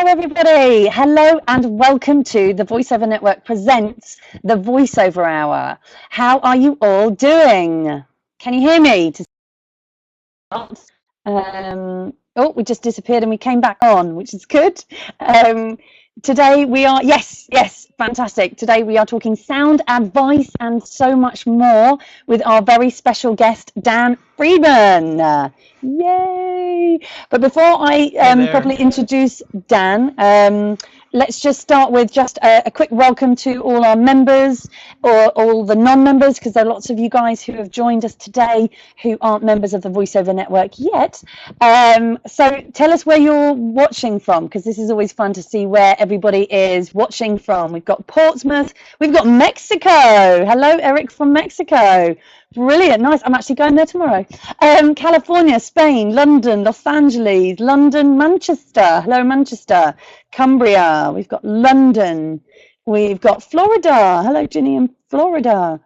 everybody. Hello and welcome to the Voiceover Network presents the Voiceover Hour. How are you all doing? Can you hear me? Oh, we just disappeared and we came back on, which is good. Today we are, yes, fantastic. Today we are talking sound advice and so much more with our very special guest, Dan Friedman. Yay! But before I properly introduce Dan, let's just start with just a quick welcome to all our members or all the non-members, because there are lots of you guys who have joined us today who aren't members of the Voiceover Network yet. So tell us where you're watching from, because this is always fun to see where everybody is watching from. We've got Portsmouth, we've got Mexico. Hello, Eric from Mexico. Brilliant, nice. I'm actually going there tomorrow. California, Spain, London, Los Angeles, London, Manchester. Hello, Manchester. Cumbria. We've got London. We've got Florida. Hello, Ginny in Florida.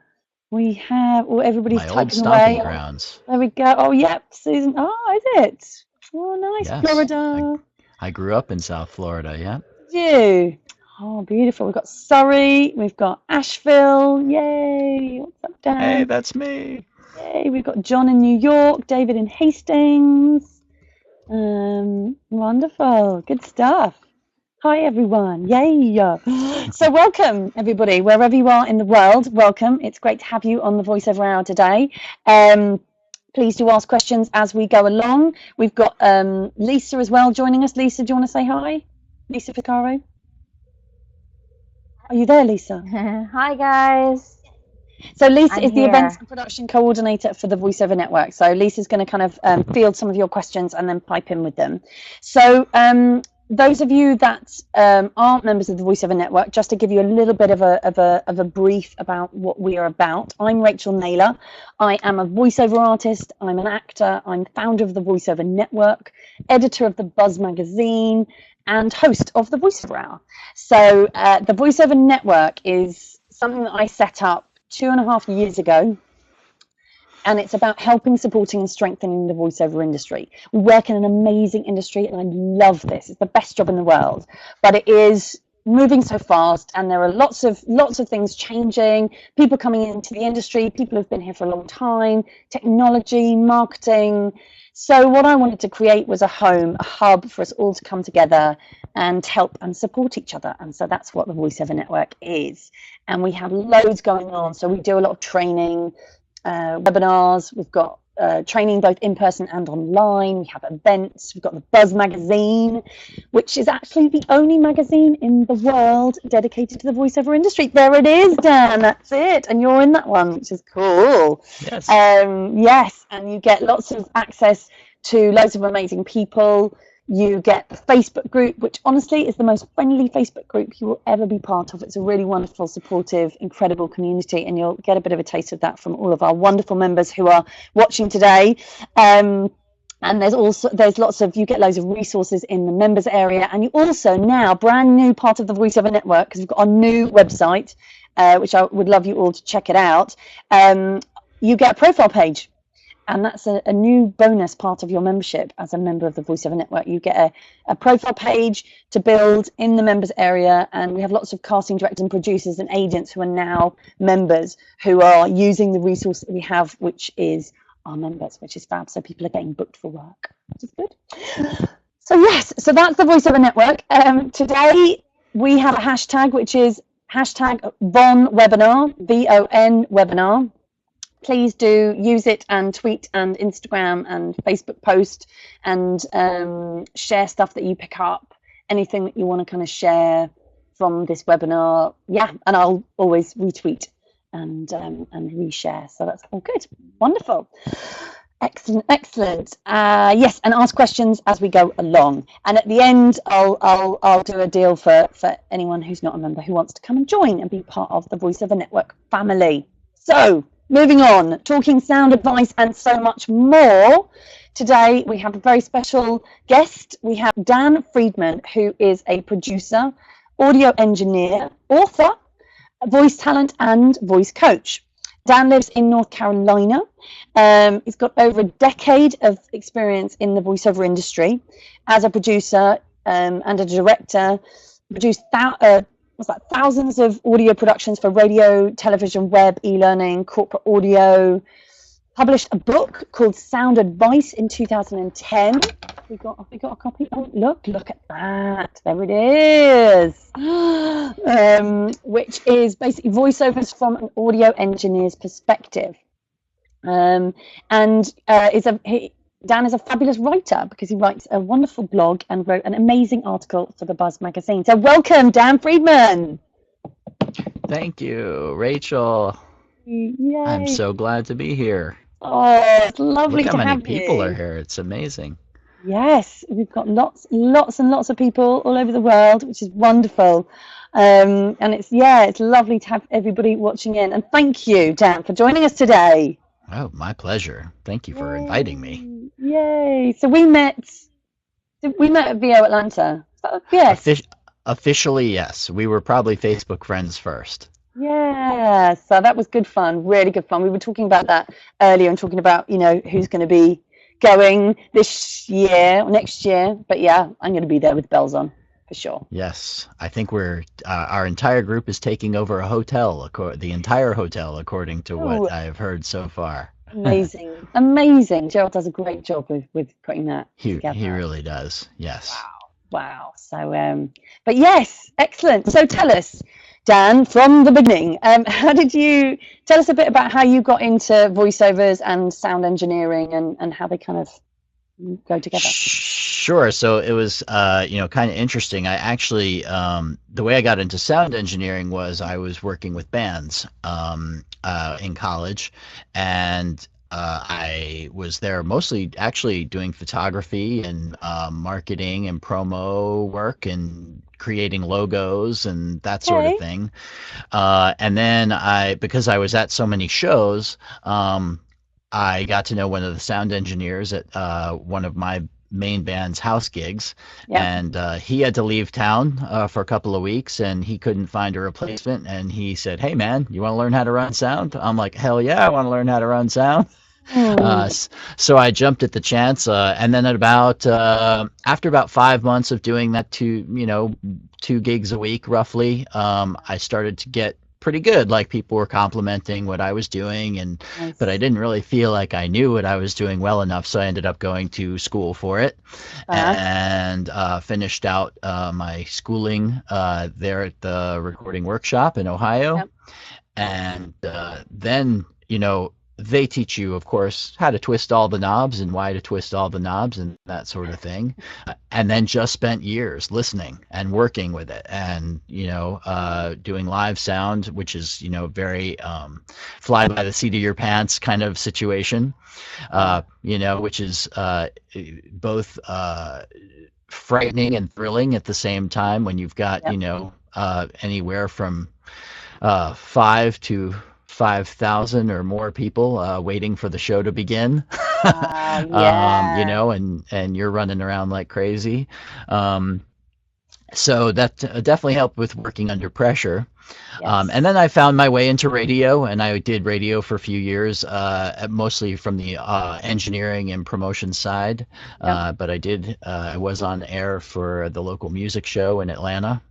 We have, oh, everybody's my typing old stomping away. Grounds. There we go. Oh, yep, Susan. Oh, is it? Oh, nice. Yes, Florida. I grew up in South Florida, yeah. Did you? Oh, beautiful. We've got Surrey. We've got Asheville. Yay. What's up, Dan? Hey, that's me. Yay. We've got John in New York, David in Hastings. Wonderful. Good stuff. Hi, everyone. Yay. So welcome, everybody, wherever you are in the world. Welcome. It's great to have you on the Voiceover Hour today. Please do ask questions as we go along. We've got Lisa as well joining us. Lisa, do you want to say hi? Lisa Picaro? Are you there, Lisa? Hi, guys. So Lisa I'm is the here. events and production coordinator for the Voiceover Network. So Lisa's going to kind of field some of your questions and then pipe in with them. So those of you that aren't members of the Voiceover Network, just to give you a little bit of a brief about what we are about. I'm Rachel Naylor. I am a voiceover artist. I'm an actor. I'm founder of the Voiceover Network, editor of the Buzz magazine, and host of the Voiceover Hour. So the Voiceover Network is something that I set up 2.5 years ago, and it's about helping, supporting, and strengthening the voiceover industry. We work in an amazing industry, and I love this. It's the best job in the world, but it is moving so fast, and there are lots of things changing, people coming into the industry, people who've been here for a long time, technology, marketing. So what I wanted to create was a home, a hub for us all to come together and help and support each other. And so that's what the Voiceover Network is. And we have loads going on. So we do a lot of training, webinars. We've got training both in person and online. We have events. We've got the Buzz magazine, which is actually the only magazine in the world dedicated to the voiceover industry. There it is, Dan. That's it. And you're in that one, which is cool. Yes. Yes, and you get lots of access to loads of amazing people. You get the Facebook group, which honestly is the most friendly Facebook group you will ever be part of. It's a really wonderful, supportive, incredible community, and you'll get a bit of a taste of that from all of our wonderful members who are watching today. And there's lots of, you get loads of resources in the members area, and you also now, brand new part of the Voiceover Network, because we've got our new website, which I would love you all to check it out. You get a profile page. And that's a new bonus part of your membership as a member of the Voiceover Network. You get a profile page to build in the members area, and we have lots of casting directors and producers and agents who are now members who are using the resource that we have, which is our members, which is fab. So people are getting booked for work, which is good. So yes, so that's the Voiceover Network. Today we have a hashtag, which is hashtag VON webinar, VON webinar. Please do use it and tweet and Instagram and Facebook post and share stuff that you pick up, anything that you want to kind of share from this webinar. Yeah, and I'll always retweet and reshare. So that's all good. Wonderful. Excellent. Yes, and ask questions as we go along. And at the end, I'll do a deal for anyone who's not a member who wants to come and join and be part of the Voiceover Network family. So, moving on, talking sound advice and so much more. Today we have a very special guest. We have Dan Friedman, who is a producer, audio engineer, author, voice talent and voice coach. Dan lives in North Carolina. He's got over a decade of experience in the voiceover industry as a producer, and a director. Produced thousands of audio productions for radio, television, web, e-learning, corporate audio. Published a book called Sound Advice in 2010. Have we got a copy? Oh, look at that. There it is. Which is basically voiceovers from an audio engineer's perspective. Dan is a fabulous writer because he writes a wonderful blog and wrote an amazing article for the Buzz magazine. So welcome, Dan Friedman. Thank you, Rachel. Yay. I'm so glad to be here. Oh, it's lovely Look to how have many people are here. It's amazing. Yes, we've got lots and lots of people all over the world, which is wonderful. And it's lovely to have everybody watching in. And thank you, Dan, for joining us today. Oh, my pleasure. Thank you for inviting me. Yay. So we met at VO Atlanta. Yes. Officially, yes. We were probably Facebook friends first. Yeah, so that was good fun, really good fun. We were talking about that earlier and talking about, who's going to be going this year or next year. But yeah, I'm going to be there with bells on for sure. Yes, I think our entire group is taking over a hotel, the entire hotel, according to what I've heard so far. Amazing. Gerald does a great job with putting that together. He really does, yes. Wow. So, but yes, excellent. So tell us, Dan, from the beginning, how did you tell us a bit about how you got into voiceovers and sound engineering and how they kind of go together? Sure. So it was, kind of interesting. I actually, the way I got into sound engineering was I was working with bands in college, and I was there mostly actually doing photography and marketing and promo work and creating logos and that sort of thing. And then because I was at so many shows, I got to know one of the sound engineers at one of my main band's house gigs, and he had to leave town for a couple of weeks, and he couldn't find a replacement, and he said, "Hey man, you want to learn how to run sound?" I'm like, "Hell yeah, I want to learn how to run sound." So I jumped at the chance, and then after about 5 months of doing that, two gigs a week roughly, I started to get pretty good. Like, people were complimenting what I was doing, but I didn't really feel like I knew what I was doing well enough, so I ended up going to school for it, and finished out my schooling there at the recording workshop in Ohio. And then they teach you, of course, how to twist all the knobs and why to twist all the knobs and that sort of thing. And then just spent years listening and working with it, and, doing live sound, which is, very fly by the seat of your pants kind of situation, which is both frightening and thrilling at the same time when you've got, anywhere from 5 to 5,000 or more people waiting for the show to begin. And you're running around like crazy. So that definitely helped with working under pressure. And then I found my way into radio, and I did radio for a few years, mostly from the engineering and promotion side. But I was on air for the local music show in Atlanta.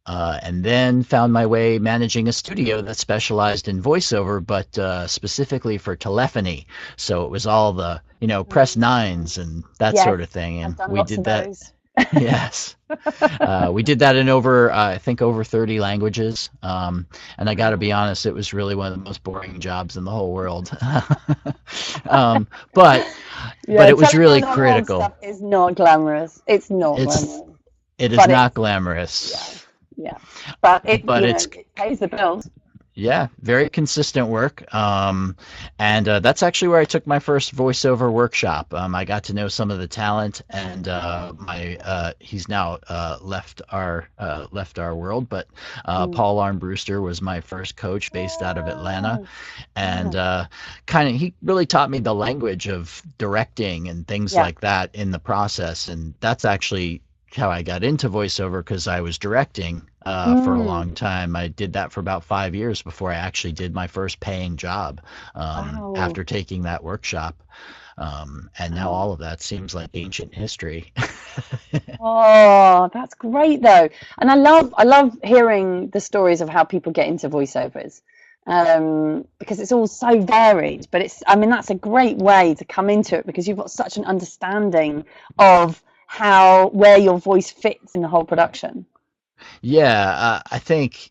And then found my way managing a studio that specialized in voiceover, but specifically for telephony. So it was all the, press nines and that sort of thing. And we did that. Yes. We did that in over 30 languages. And I got to be honest, it was really one of the most boring jobs in the whole world. But it was really critical. Stuff is not glamorous. It's not glamorous. It is not glamorous. Yeah, but it pays the bills. Yeah, very consistent work. And that's actually where I took my first voiceover workshop. I got to know some of the talent, and he's now left our world. But Paul Armbruster was my first coach, based out of Atlanta, and he really taught me the language of directing and things like that in the process. And that's actually how I got into voiceover, because I was directing for a Mm. long time. I did that for about 5 years before I actually did my first paying job Wow. after taking that workshop. And now Wow. all of that seems like ancient history. Oh, that's great though. And I love hearing the stories of how people get into voiceovers. Because it's all so varied, but I mean, that's a great way to come into it because you've got such an understanding of where your voice fits in the whole production. Yeah, I think,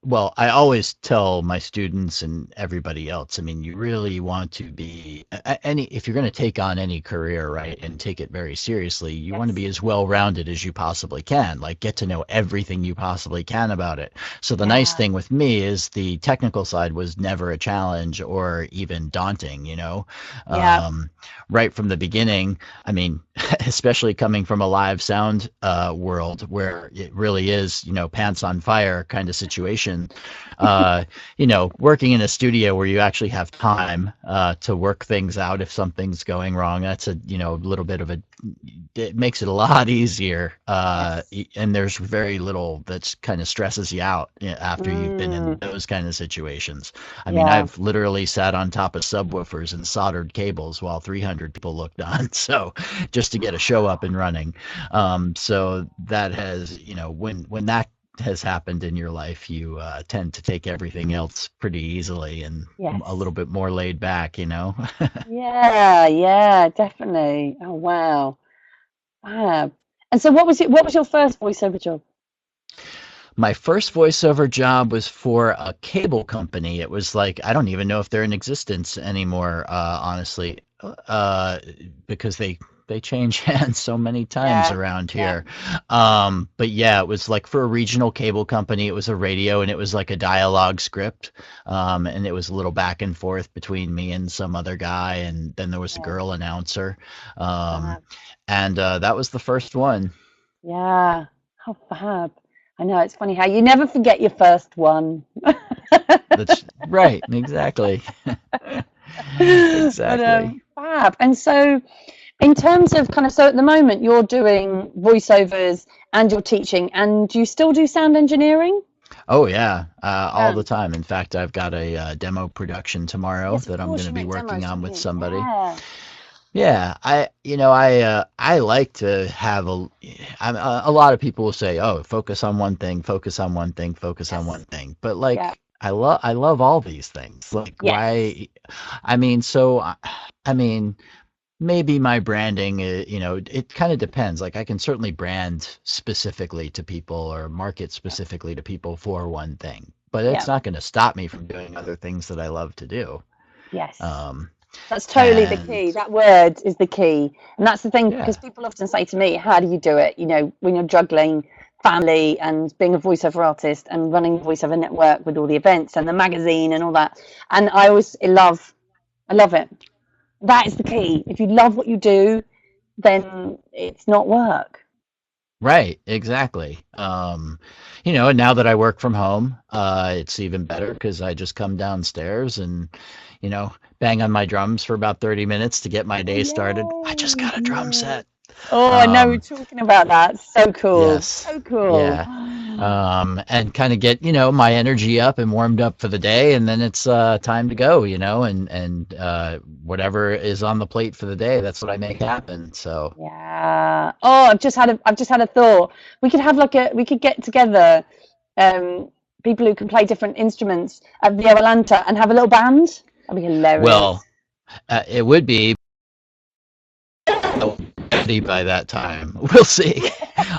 well, I always tell my students and everybody else, I mean, you really want to be if you're going to take on any career, right, and take it very seriously, you want to Yes. be as well-rounded as you possibly can, like get to know everything you possibly can about it. So the nice Yeah. thing with me is the technical side was never a challenge or even daunting, Yeah. um, right from the beginning. I mean, especially coming from a live sound world where it really is, pants on fire kind of situation. Uh, working in a studio where you actually have time to work things out if something's going wrong. That's a little bit of it makes it a lot easier. Yes. And there's very little that's kind of stresses you out after you've been in Mm. those kind of situations. I mean, Yeah. I've literally sat on top of subwoofers and soldered cables while 300 people looked on. So just to get a show up and running. So that has, when that has happened in your life, you tend to take everything else pretty easily and a Yes. little bit more laid back. Yeah, yeah, definitely. Oh wow. Fab. And so what was your first voiceover job? My first voiceover job was for a cable company. It was like, I don't even know if they're in existence anymore, honestly, uh, because they change hands so many times Yeah, around yeah. here. But yeah, it was like for a regional cable company. It was a radio, and it was like a dialogue script. And it was a little back and forth between me and some other guy, and then there was a Yeah. girl announcer. Um, Fab. and that was the first one. Yeah. How fab. I know it's funny how you never forget your first one. That's right, exactly. But Exactly. fab. And so in terms of so at the moment you're doing voiceovers and you're teaching and do you still do sound engineering? Oh yeah, all Yeah. the time. In fact, I've got a demo production tomorrow Yes, of that I'm going course to you be make working demos, on don't with you? somebody. Yeah. Yeah, I like to have a lot of people will say, "Oh, focus on one thing, focus on one thing, focus on Yes. one thing." But Yeah. like I love all these things. Like Yes. why I mean, so I mean, maybe my branding, it kind of depends. Like I can certainly brand specifically to people or market Yeah. specifically to people for one thing, but it's Yeah. not going to stop me from doing other things that I love to do. Yes. Um, That's totally the and key. That word is the key. And that's the thing, because yeah, people often say to me, how do you do it? When you're juggling family and being a voiceover artist and running the voiceover network with all the events and the magazine and all that. And I love it. That is the key. If you love what you do, then it's not work. right, exactly. And now that I work from home, it's even better because I just come downstairs and, bang on my drums for about 30 minutes to get my Oh, day started. I just yay. got a drum Yeah. set. Oh, I know we're Um, talking about that. So cool. yes, So cool. yeah. And kind of get my energy up and warmed up for the day, and then it's time to go, and whatever is on the plate for the day, that's what I make happen. So Yeah. Oh, I've just had a thought. We could get together, um, people who can play different instruments at the Atlanta and have a little band. That'd be well, hilarious. it would be ready by that time. We'll see.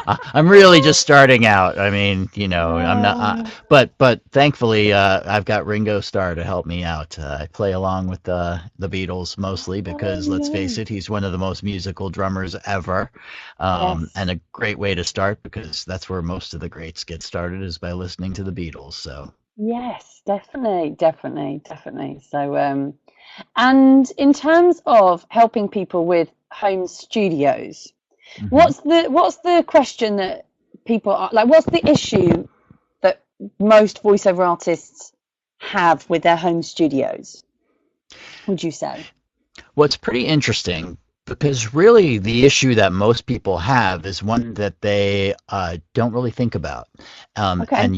I'm really just starting out. I mean, I'm not, Um, but thankfully, I've got Ringo Starr to help me out. I play along with the Beatles mostly oh, because let's face nice. it, he's one of the most musical drummers ever, Yes. and a great way to start because that's where most of the greats get started is by listening to the Beatles. So. Yes, definitely, definitely, definitely. So, and in terms of helping people with home studios, Mhm. what's the question that people are like? What's the issue that most voiceover artists have with their home studios, would you say? What's pretty interesting Because really, the issue that most people have is one that they don't really think about, Okay. and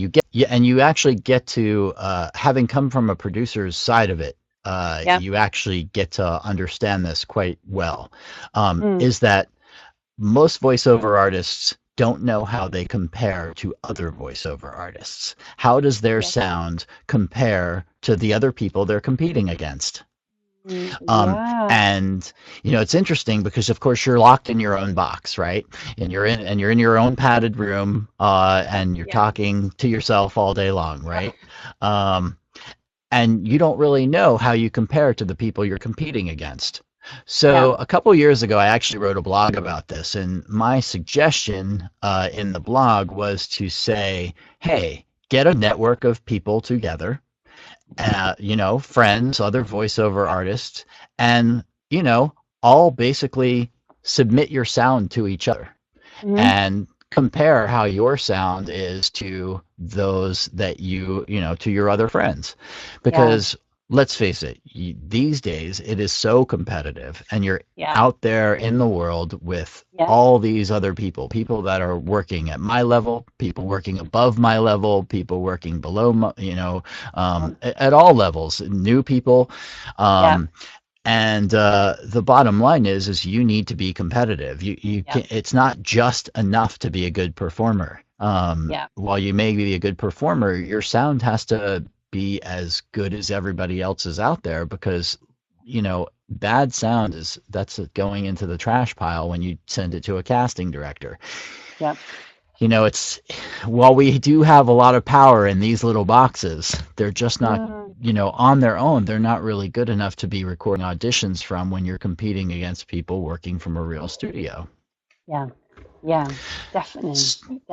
you actually get to having come from a producer's side of it. Yeah. You actually get to understand this quite well. Mm. Is that most voiceover artists don't know how they compare to other voiceover artists. How does their Yeah. sound compare to the other people they're competing against? Yeah. And it's interesting because of course you're locked in your own box, right? And you're in your own padded room, and you're Yeah. talking to yourself all day long, right? Um, and you don't really know how you compare to the people you're competing against. Yeah. So a couple years ago, I actually wrote a blog about this, and my suggestion in the blog was to say, hey, get a network of people together, friends, other voiceover artists, and, all basically submit your sound to each other Hmm. and compare how your sound is to those that to your other friends. Yeah. Because let's face it, these days it is so competitive, and you're Yeah. out there in the world with Yeah. all these other people that are working at my level, people working above my level, people working below my, at all levels, new people. Yeah. Um, and the bottom line is you need to be competitive. You Yeah. can, it's not just enough to be a good performer. Yeah. While you may be a good performer, your sound has to be as good as everybody else's out there, because bad sound that's going into the trash pile when you send it to a casting director. Yeah. It's, while we do have a lot of power in these little boxes, they're just not, Mm. on their own, they're not really good enough to be recording auditions from when you're competing against people working from a real studio. Yeah. Yeah. Definitely.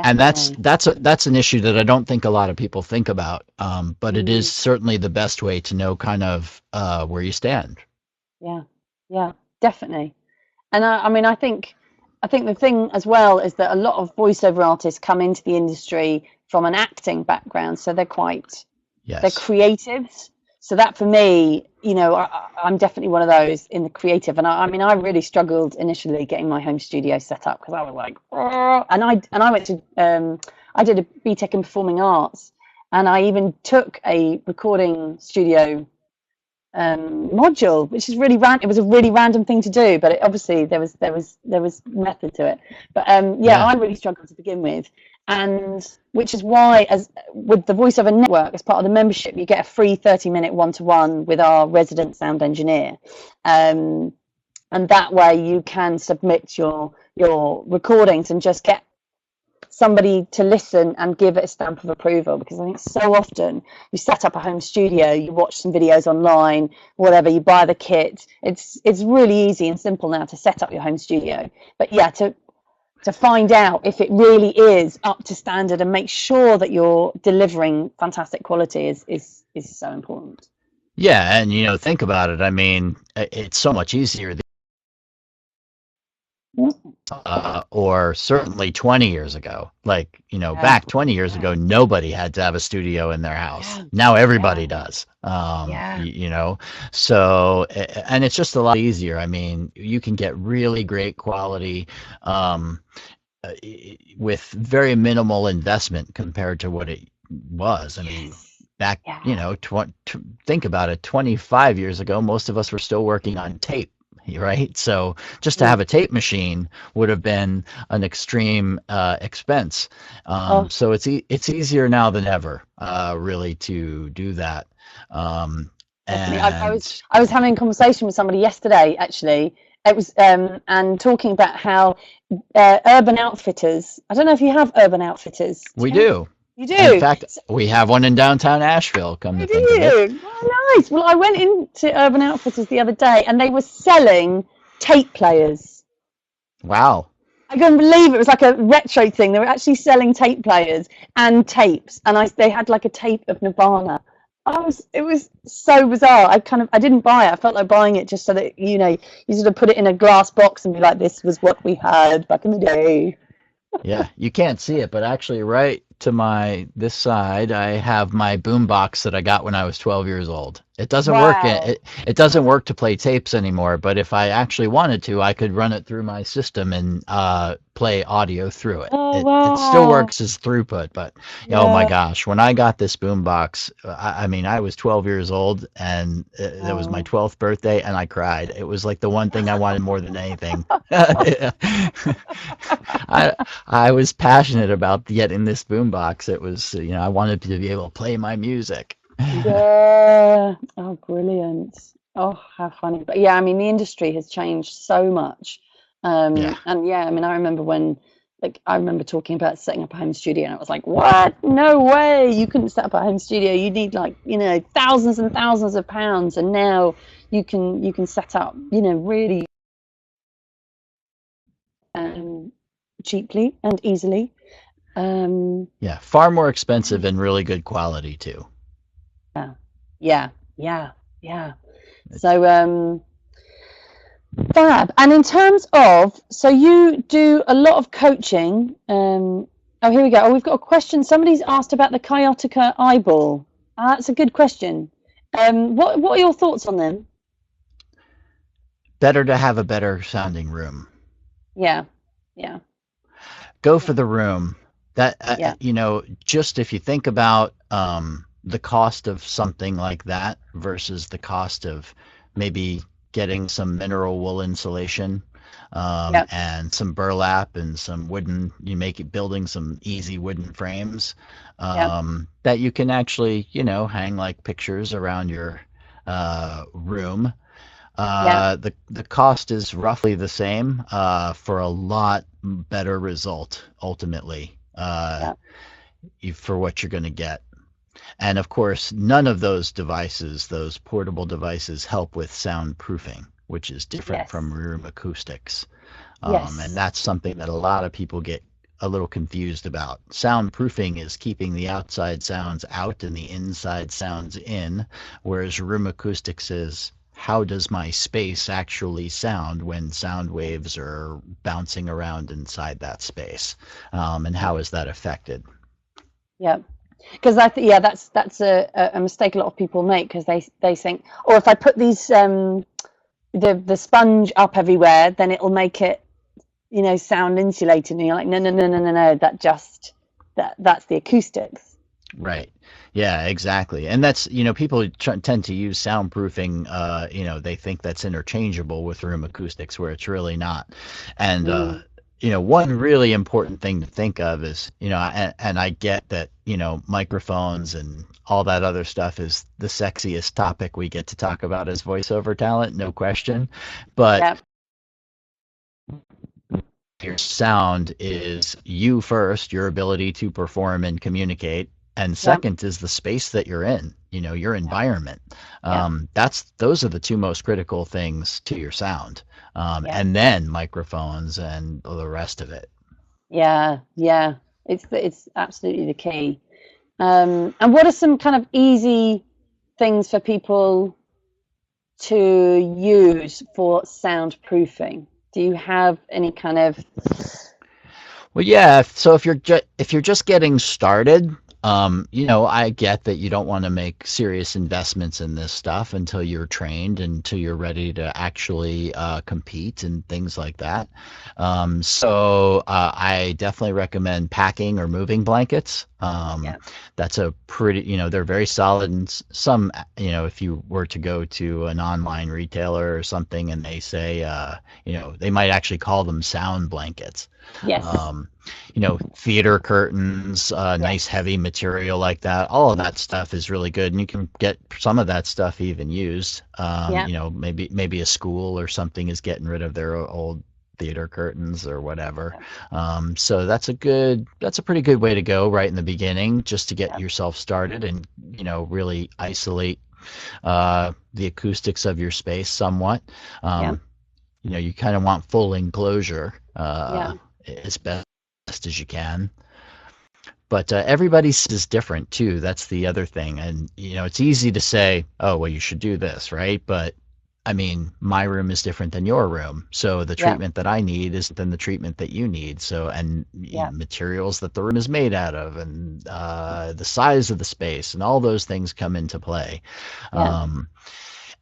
And Definitely. that's an issue that I don't think a lot of people think about, but it is Mm. certainly the best way to know kind of where you stand. Yeah. Yeah. Definitely. And I mean, I think the thing as well is that a lot of voiceover artists come into the industry from an acting background, so they're Yes. creatives. So that for me, I'm definitely one of those in the creative. And I mean, I really struggled initially getting my home studio set up because I was like, "Argh." And I went to I did a BTEC in performing arts, and I even took a recording studio module, which is really random. It was a really random thing to do, but obviously there was method to it. But yeah, Yeah. I really struggled to begin with, and which is why, as with the VoiceOver Network, as part of the membership, you get a free 30-minute one-to-one with our resident sound engineer, and that way you can submit your recordings and just get somebody to listen and give it a stamp of approval. Because I think so often you set up a home studio, you watch some videos online, whatever, you buy the kit. It's really easy and simple now to set up your home studio, but yeah, to find out if it really is up to standard and make sure that you're delivering fantastic quality is so important. Yeah, and think about it. I mean, it's so much easier, or certainly 20 years ago. Like, Yeah. back 20 years Yeah. ago, nobody had to have a studio in their house. Yeah. Now everybody Yeah. does. Yeah. So, and it's just a lot easier. I mean, you can get really great quality, with very minimal investment compared to what it was. I mean, Yes. back, Yeah. think about it, 25 years ago, most of us were still working on tape, right? So just to Mm. have a tape machine would have been an extreme expense. Oh, So it's easier now than ever, really, to do that. Um, definitely. I was and I was having a conversation with somebody yesterday, actually. It was and talking about how Urban Outfitters. I don't know if you have Urban Outfitters. Do we you have? do. You In do. fact, we have one in downtown Asheville, come I to think of it. do. Oh, nice. Well, I went into Urban Outfitters the other day, and they were selling tape players. Wow. I couldn't believe it was like a retro thing. They were actually selling tape players and tapes, and they had like a tape of Nirvana. It was so bizarre. I didn't buy it. I felt like buying it just so that you sort of put it in a glass box and be like, this was what we had back in the day. Yeah, you can't see it, but actually, right to my this side, I have my boombox that I got when I was 12 years old. It doesn't work. Wow. It doesn't work to play tapes anymore. But if I actually wanted to, I could run it through my system and play audio through it. Oh, It still wow. works as throughput. But oh my Yeah. gosh, when I got this boombox, I mean, I was 12 years old, and it was my Wow. 12th birthday, and I cried. It was like the one thing I wanted more than anything. I I was passionate about getting this boombox. It was, I wanted to be able to play my music. Yeah. Oh, brilliant. Oh, how funny. But yeah, I mean, the industry has changed so much. Yeah. And yeah, I mean, I remember when, like, I remember talking about setting up a home studio, and I was like, what? No way. You couldn't set up a home studio. You need like, thousands and thousands of pounds. And now you can set up, really um, cheaply and easily. Um, Yeah, far more expensive and really good quality too. yeah, yeah, yeah, yeah. It's So, fab. And in terms of, so you do a lot of coaching. Oh, here we go. Oh, we've got a question. Somebody's asked about the Kyotica eyeball. That's a good question. What are your thoughts on them? better to have a better sounding room. Yeah, yeah, Go yeah, for the room. That yeah, just if you think about the cost of something like that versus the cost of maybe getting some mineral wool insulation, yeah, and some burlap and some wooden, you make it building some easy wooden frames, yeah, that you can actually, hang like pictures around your room. yeah, The cost is roughly the same, for a lot better result ultimately, yeah. for what you're going to get. And of course, none of those devices, those portable devices, help with soundproofing, which is different Yes, from room acoustics. And yes, that's something that a lot of people get a little confused about. Soundproofing is keeping the outside sounds out and the inside sounds in, whereas room acoustics is how does my space actually sound when sound waves are bouncing around inside that space, and yeah, how is that affected? yeah. Because yeah, that's a mistake a lot of people make because they think, oh, if I put these the sponge up everywhere, then it'll make it sound insulated. And you're like, no, no, no, no, no, no. That's the acoustics. Right. Yeah, exactly. And that's, people tend to use soundproofing, they think that's interchangeable with room acoustics where it's really not. And, Mm, one really important thing to think of is, and I get that, microphones and all that other stuff is the sexiest topic we get to talk about as voiceover talent, no question. But yeah, your sound is you first, your ability to perform and communicate, and yeah, second is the space that you're in, your yeah, environment. yeah, Those are the two most critical things to your sound, yeah, and then microphones and the rest of it. yeah, yeah. It's absolutely the key. And what are some kind of easy things for people to use for soundproofing? Do you have any kind of Well, yeah. So if you're just getting started, I get that you don't want to make serious investments in this stuff until you're trained, until you're ready to actually compete and things like that. So I definitely recommend packing or moving blankets. yeah, That's a pretty, they're very solid. And some, if you were to go to an online retailer or something and they say, they might actually call them sound blankets. yes, um, Theater curtains, nice yes, heavy material like that. All of that stuff is really good, and you can get some of that stuff even used. yeah, Maybe a school or something is getting rid of their old theater curtains or whatever. yeah, So that's a pretty good way to go right in the beginning, just to get yeah, yourself started and really isolate the acoustics of your space somewhat. yeah, Um, you kind of want full enclosure, yeah, as best as you can. But everybody's is different too. That's the other thing. And it's easy to say, oh, well, you should do this, right? But I mean, my room is different than your room. So the Yeah. treatment that I need is than the treatment that you need. So, and Yeah. materials that the room is made out of, and the size of the space, and all those things come into play. Yeah.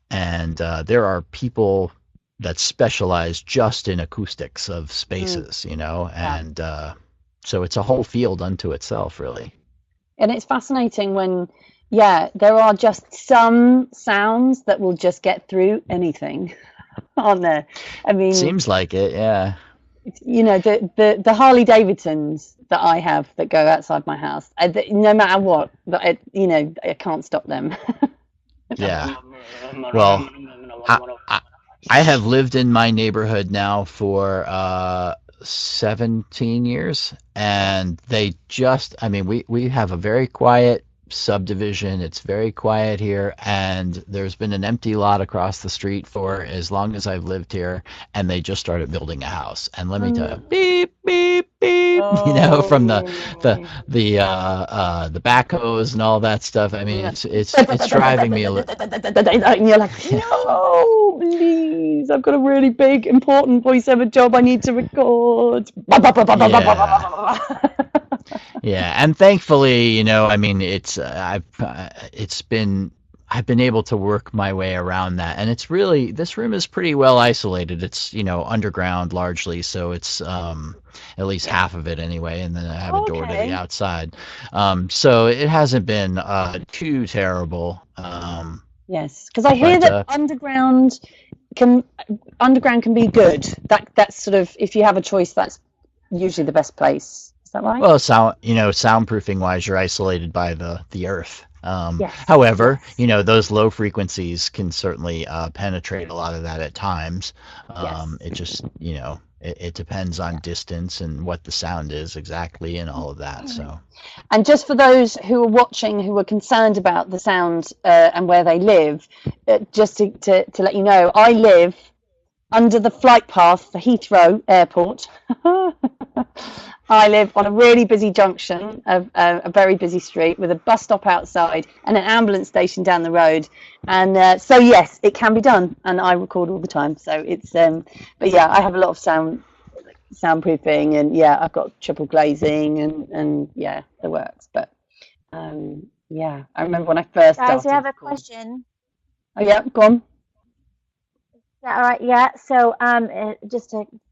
And there are people that specialize just in acoustics of spaces, and so it's a whole field unto itself, really. And it's fascinating when, there are just some sounds that will just get through anything, aren't there? I mean, Seems like it, yeah. the Harley Davidsons that I have that go outside my house, no matter what, I can't stop them. Yeah. Well, I have lived in my neighborhood now for 17 years, and I mean, we have a very quiet subdivision. It's very quiet here, and there's been an empty lot across the street for as long as I've lived here, and they just started building a house. And let me tell you, beep, beep, beep, from the backhoes and all that stuff. I mean, it's driving me a little. And you're like, no, please, I've got a really big, important voiceover job I need to record. Yeah, and thankfully, I mean, I've been able to work my way around that, and this room is pretty well isolated. It's underground largely, so it's at least half of it anyway, and then I have a door to the outside, so it hasn't been too terrible. Yes, because I hear that underground can be good. That's sort of, if you have a choice, that's usually the best place. Is that right? Well, soundproofing wise, you're isolated by the earth. Yes. However, those low frequencies can certainly penetrate a lot of that at times. It just, it depends on distance and what the sound is exactly and all of that. So, and just for those who are watching who are concerned about the sound and where they live, just to let you know, I live under the flight path for Heathrow Airport. I live on a really busy junction, a very busy street with a bus stop outside and an ambulance station down the road. And so, yes, it can be done. And I record all the time. So it's, but yeah, I have a lot of soundproofing, and I've got triple glazing and the works. But I remember when I first started. Guys, we have a question. Oh, yeah, go on. Yeah, all right, yeah. So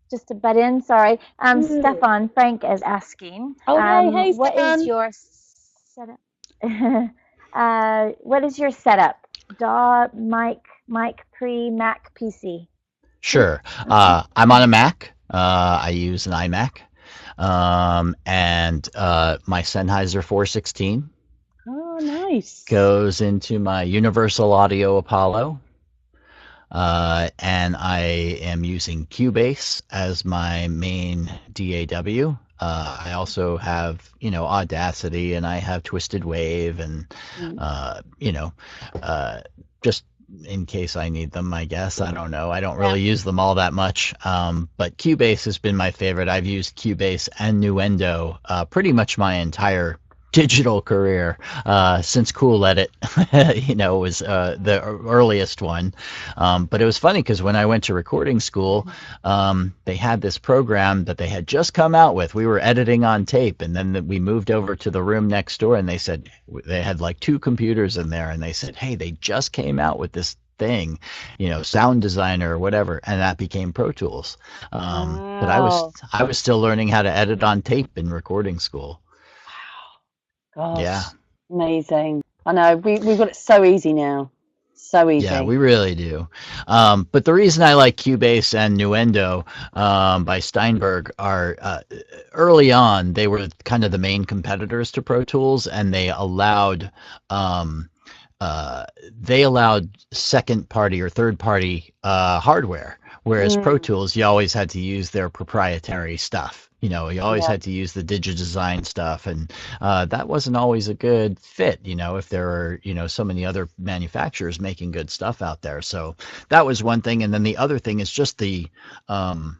just to butt in, sorry. Stefan Frank is asking. Oh, hey, what Stefan. is your setup? What is your setup? DAW, mic, pre, Mac, PC. Sure. I'm on a Mac. I use an iMac, and my Sennheiser 416. Oh, nice. Goes into my Universal Audio Apollo. And I am using Cubase as my main DAW. I also have, Audacity, and I have Twisted Wave, and just in case I need them, I guess. I don't know. I don't really use them all that much. But Cubase has been my favorite. I've used Cubase and Nuendo pretty much my entire digital career since Cool Edit was the earliest one, but it was funny because when I went to recording school, they had this program that they had just come out with. We were editing on tape, and then we moved over to the room next door, and they said they had like 2 computers in there, and they said, hey, they just came out with this thing, Sound Designer or whatever, and that became Pro Tools. But I was still learning how to edit on tape in recording school. Gosh, yeah, amazing. I know we've got it so easy now, so easy. Yeah, we really do. But the reason I like Cubase and Nuendo by Steinberg are early on they were kind of the main competitors to Pro Tools, and they allowed second party or third party hardware, whereas Pro Tools you always had to use their proprietary stuff. You always had to use the DigiDesign stuff, and that wasn't always a good fit, if there are, so many other manufacturers making good stuff out there. So that was one thing. And then the other thing is just and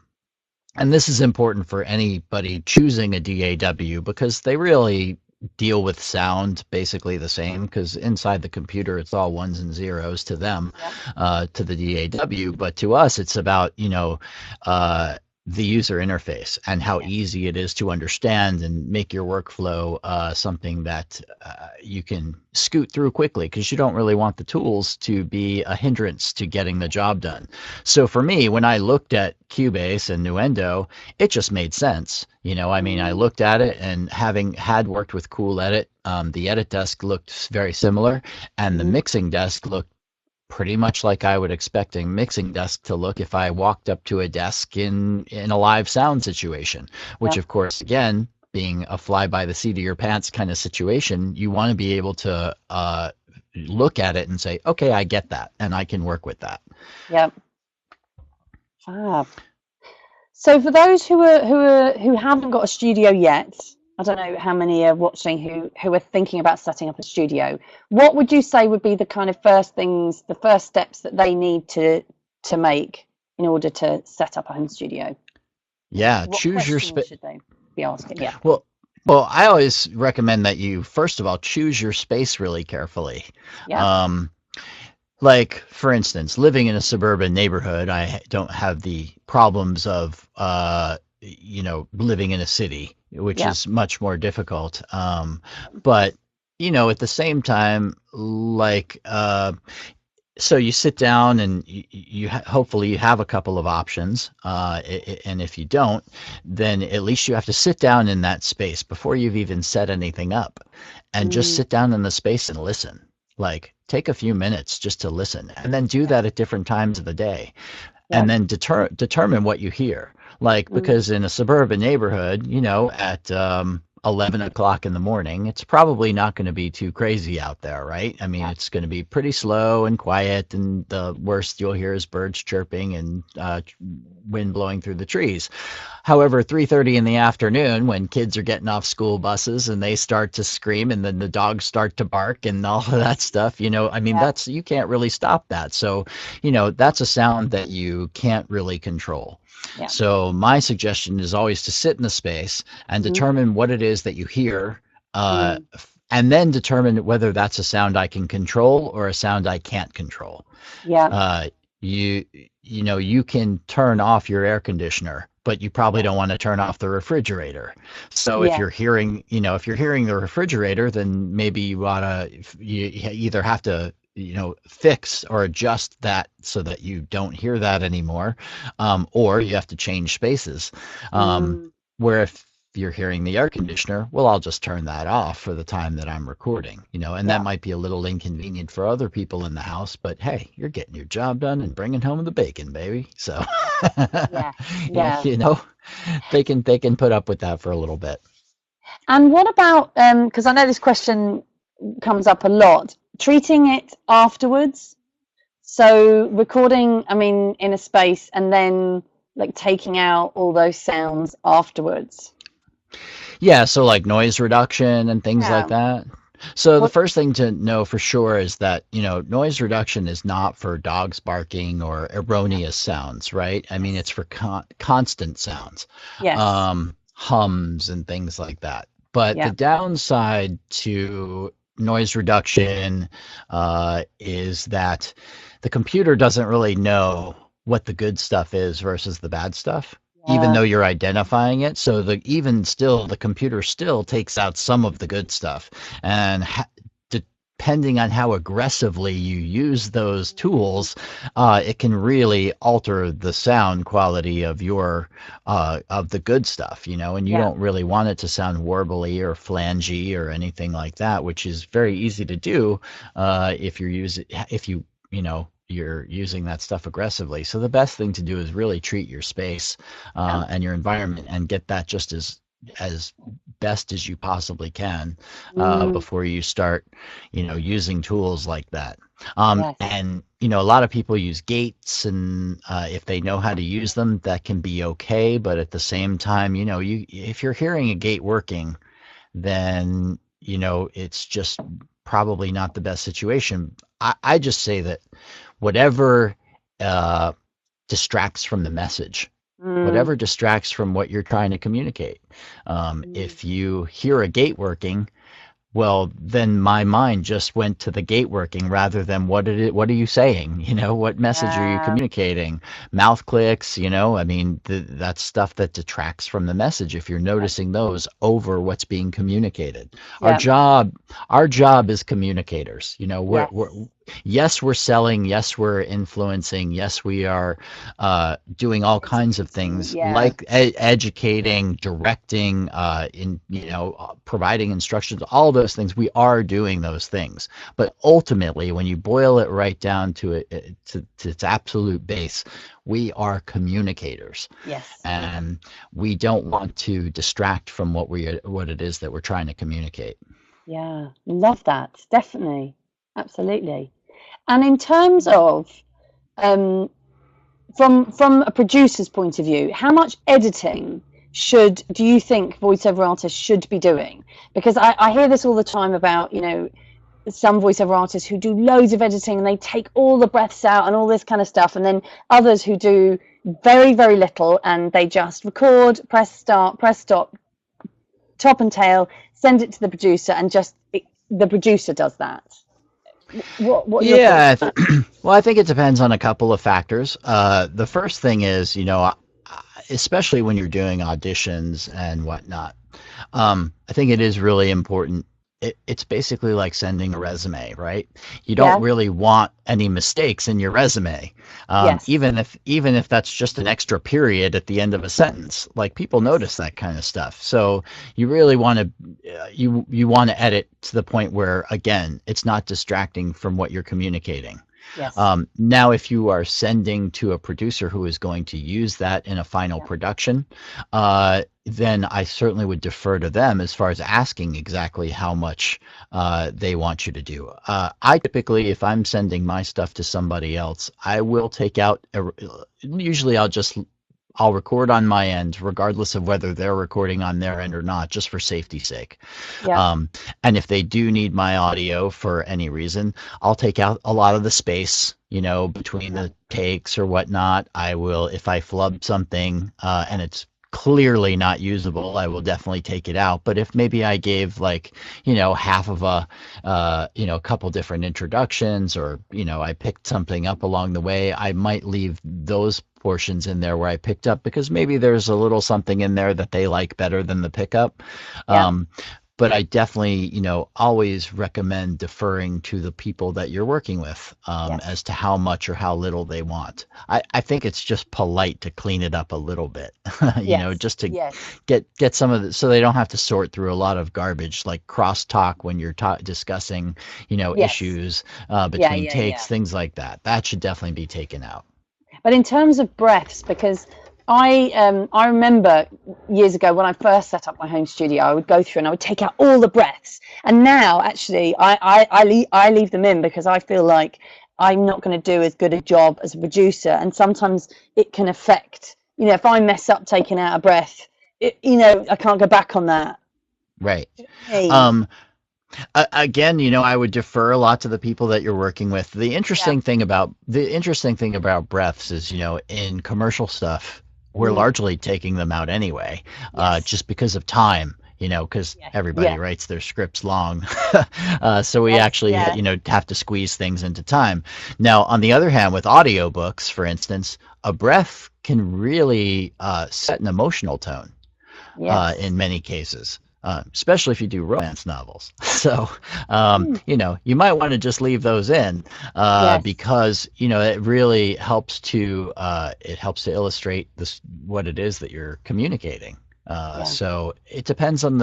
this is important for anybody choosing a DAW, because they really deal with sound basically the same, because inside the computer it's all ones and zeros to them, to the DAW, but to us it's about, the user interface and how easy it is to understand and make your workflow something that you can scoot through quickly, because you don't really want the tools to be a hindrance to getting the job done. So for me, when I looked at Cubase and Nuendo, it just made sense. I mean, I looked at it, and having had worked with Cool Edit, the edit desk looked very similar, and the mixing desk looked pretty much like I would expect a mixing desk to look if I walked up to a desk in a live sound situation, which of course, again, being a fly by the seat of your pants kind of situation, you want to be able to look at it and say, okay, I get that, and I can work with that. Yep. Fab. So for those who haven't got a studio yet, I don't know how many are watching who are thinking about setting up a studio, what would you say would be the kind of first things, the first steps that they need to make in order to set up a home studio? Yeah, what choose your space. should they be asking? Yeah. Well, I always recommend that you, first of all, choose your space really carefully. Yeah. Like, for instance, living in a suburban neighborhood, I don't have the problems of, living in a city, which is much more difficult. But, at the same time, like, so you sit down and hopefully you have a couple of options. And if you don't, then at least you have to sit down in that space before you've even set anything up, and just sit down in the space and listen. Like, take a few minutes just to listen, and then do that at different times of the day, and then determine what you hear. Like, because in a suburban neighborhood, at 11 o'clock in the morning, it's probably not going to be too crazy out there, right? I mean, it's going to be pretty slow and quiet, and the worst you'll hear is birds chirping and wind blowing through the trees. However, 3:30 in the afternoon, when kids are getting off school buses and they start to scream, and then the dogs start to bark and all of that stuff, I mean, that's, you can't really stop that. So, that's a sound that you can't really control. Yeah. So my suggestion is always to sit in the space and determine what it is that you hear, and then determine whether that's a sound I can control or a sound I can't control. Yeah. You can turn off your air conditioner, but you probably don't want to turn off the refrigerator. So if you're hearing, the refrigerator, then maybe you either have to fix or adjust that so that you don't hear that anymore, or you have to change spaces. Where if you're hearing the air conditioner, well, I'll just turn that off for the time that I'm recording, and that might be a little inconvenient for other people in the house, but hey, you're getting your job done and bringing home the bacon, baby. So they can put up with that for a little bit. And what about, because I know this question comes up a lot, treating it afterwards? So recording, I mean, in a space, and then like taking out all those sounds afterwards. Yeah, so like noise reduction and things like that. So the first thing to know for sure is that, noise reduction is not for dogs barking or erroneous sounds, right? I mean, it's for constant sounds, hums and things like that. But the downside to noise reduction is that the computer doesn't really know what the good stuff is versus the bad stuff, even though you're identifying it. So the computer still takes out some of the good stuff, and depending on how aggressively you use those tools, it can really alter the sound quality of your of the good stuff, and you don't really want it to sound warbly or flangey or anything like that, which is very easy to do if you're using that stuff aggressively. So the best thing to do is really treat your space and your environment and get that just as best as you possibly can before you start, using tools like that. And, a lot of people use gates, and if they know how to use them, that can be okay. But at the same time, if you're hearing a gate working, then, it's just probably not the best situation. I just say that whatever distracts from the message, whatever distracts from what you're trying to communicate. If you hear a gate working Well, then my mind just went to the gate working rather than what are you saying? What message are you Yeah. communicating? Mouth clicks, I mean, that's stuff that detracts from the message if you're noticing those over what's being communicated. Our Yeah. job, our job is communicators. Yes. Yes, we're selling. Yes, we're influencing. Yes, we are doing all kinds of things Yeah. like educating, directing, providing instructions. All those things, we are doing those things. But ultimately, when you boil it right down to it, to its absolute base, we are communicators, Yes. and we don't want to distract from what it is that we're trying to communicate. Yeah. Love that. Definitely. Absolutely. And in terms of um, from a producer's point of view, how much editing do you think voiceover artists should be doing? Because I hear this all the time about, some voiceover artists who do loads of editing and they take all the breaths out and all this kind of stuff, and then others who do very, very little and they just record, press start, press stop, top and tail, send it to the producer, and the producer does that. What are your Yeah, thoughts on well, I think it depends on a couple of factors. The first thing is, especially when you're doing auditions and whatnot, I think it is really important. It's basically like sending a resume, right? You don't that? really want any mistakes in your resume, Yeah. Yes. even if that's just an extra period at the end of a sentence. Like people notice that kind of stuff. So you really want to you want to edit to the point where again it's not distracting from what you're communicating. Yes. Now, if you are sending to a producer who is going to use that in a final production, then I certainly would defer to them as far as asking exactly how much they want you to do. I typically, if I'm sending my stuff to somebody else, I will take out, usually I'll record on my end, regardless of whether they're recording on their end or not, just for safety's sake. Yeah. And if they do need my audio for any reason, I'll take out a lot of the space, between the takes or whatnot. I will, if I flub something and it's clearly not usable, I will definitely take it out. But if maybe I gave like, half of a couple different introductions, or, I picked something up along the way, I might leave those portions in there where I picked up because maybe there's a little something in there that they like better than the pickup. Yeah. But I definitely, always recommend deferring to the people that you're working with as to how much or how little they want. I think it's just polite to clean it up a little bit, just to get some of the, so they don't have to sort through a lot of garbage like crosstalk when you're discussing, issues between takes, things like that. That should definitely be taken out. But in terms of breaths, because I remember years ago when I first set up my home studio, I would go through and I would take out all the breaths. And now, actually, I leave them in because I feel like I'm not going to do as good a job as a producer. And sometimes it can affect, if I mess up taking out a breath, I can't go back on that. Right. Hey. Again, I would defer a lot to the people that you're working with. The interesting thing about breaths is, in commercial stuff, we're largely taking them out anyway, just because of time. Because everybody writes their scripts long, so we actually, have to squeeze things into time. Now, on the other hand, with audiobooks, for instance, a breath can really set an emotional tone in many cases. Especially if you do romance novels. So, you might want to just leave those in because, it really helps to illustrate what it is that you're communicating. So it depends on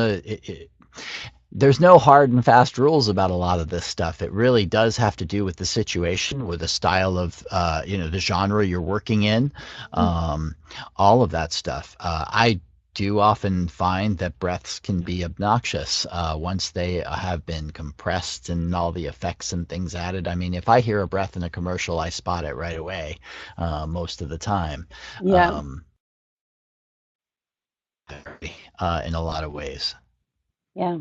there's no hard and fast rules about a lot of this stuff. It really does have to do with the situation, with the style of, the genre you're working in, all of that stuff. I do often find that breaths can be obnoxious once they have been compressed and all the effects and things added. I mean, if I hear a breath in a commercial, I spot it right away most of the time. Yeah. In a lot of ways. Yeah.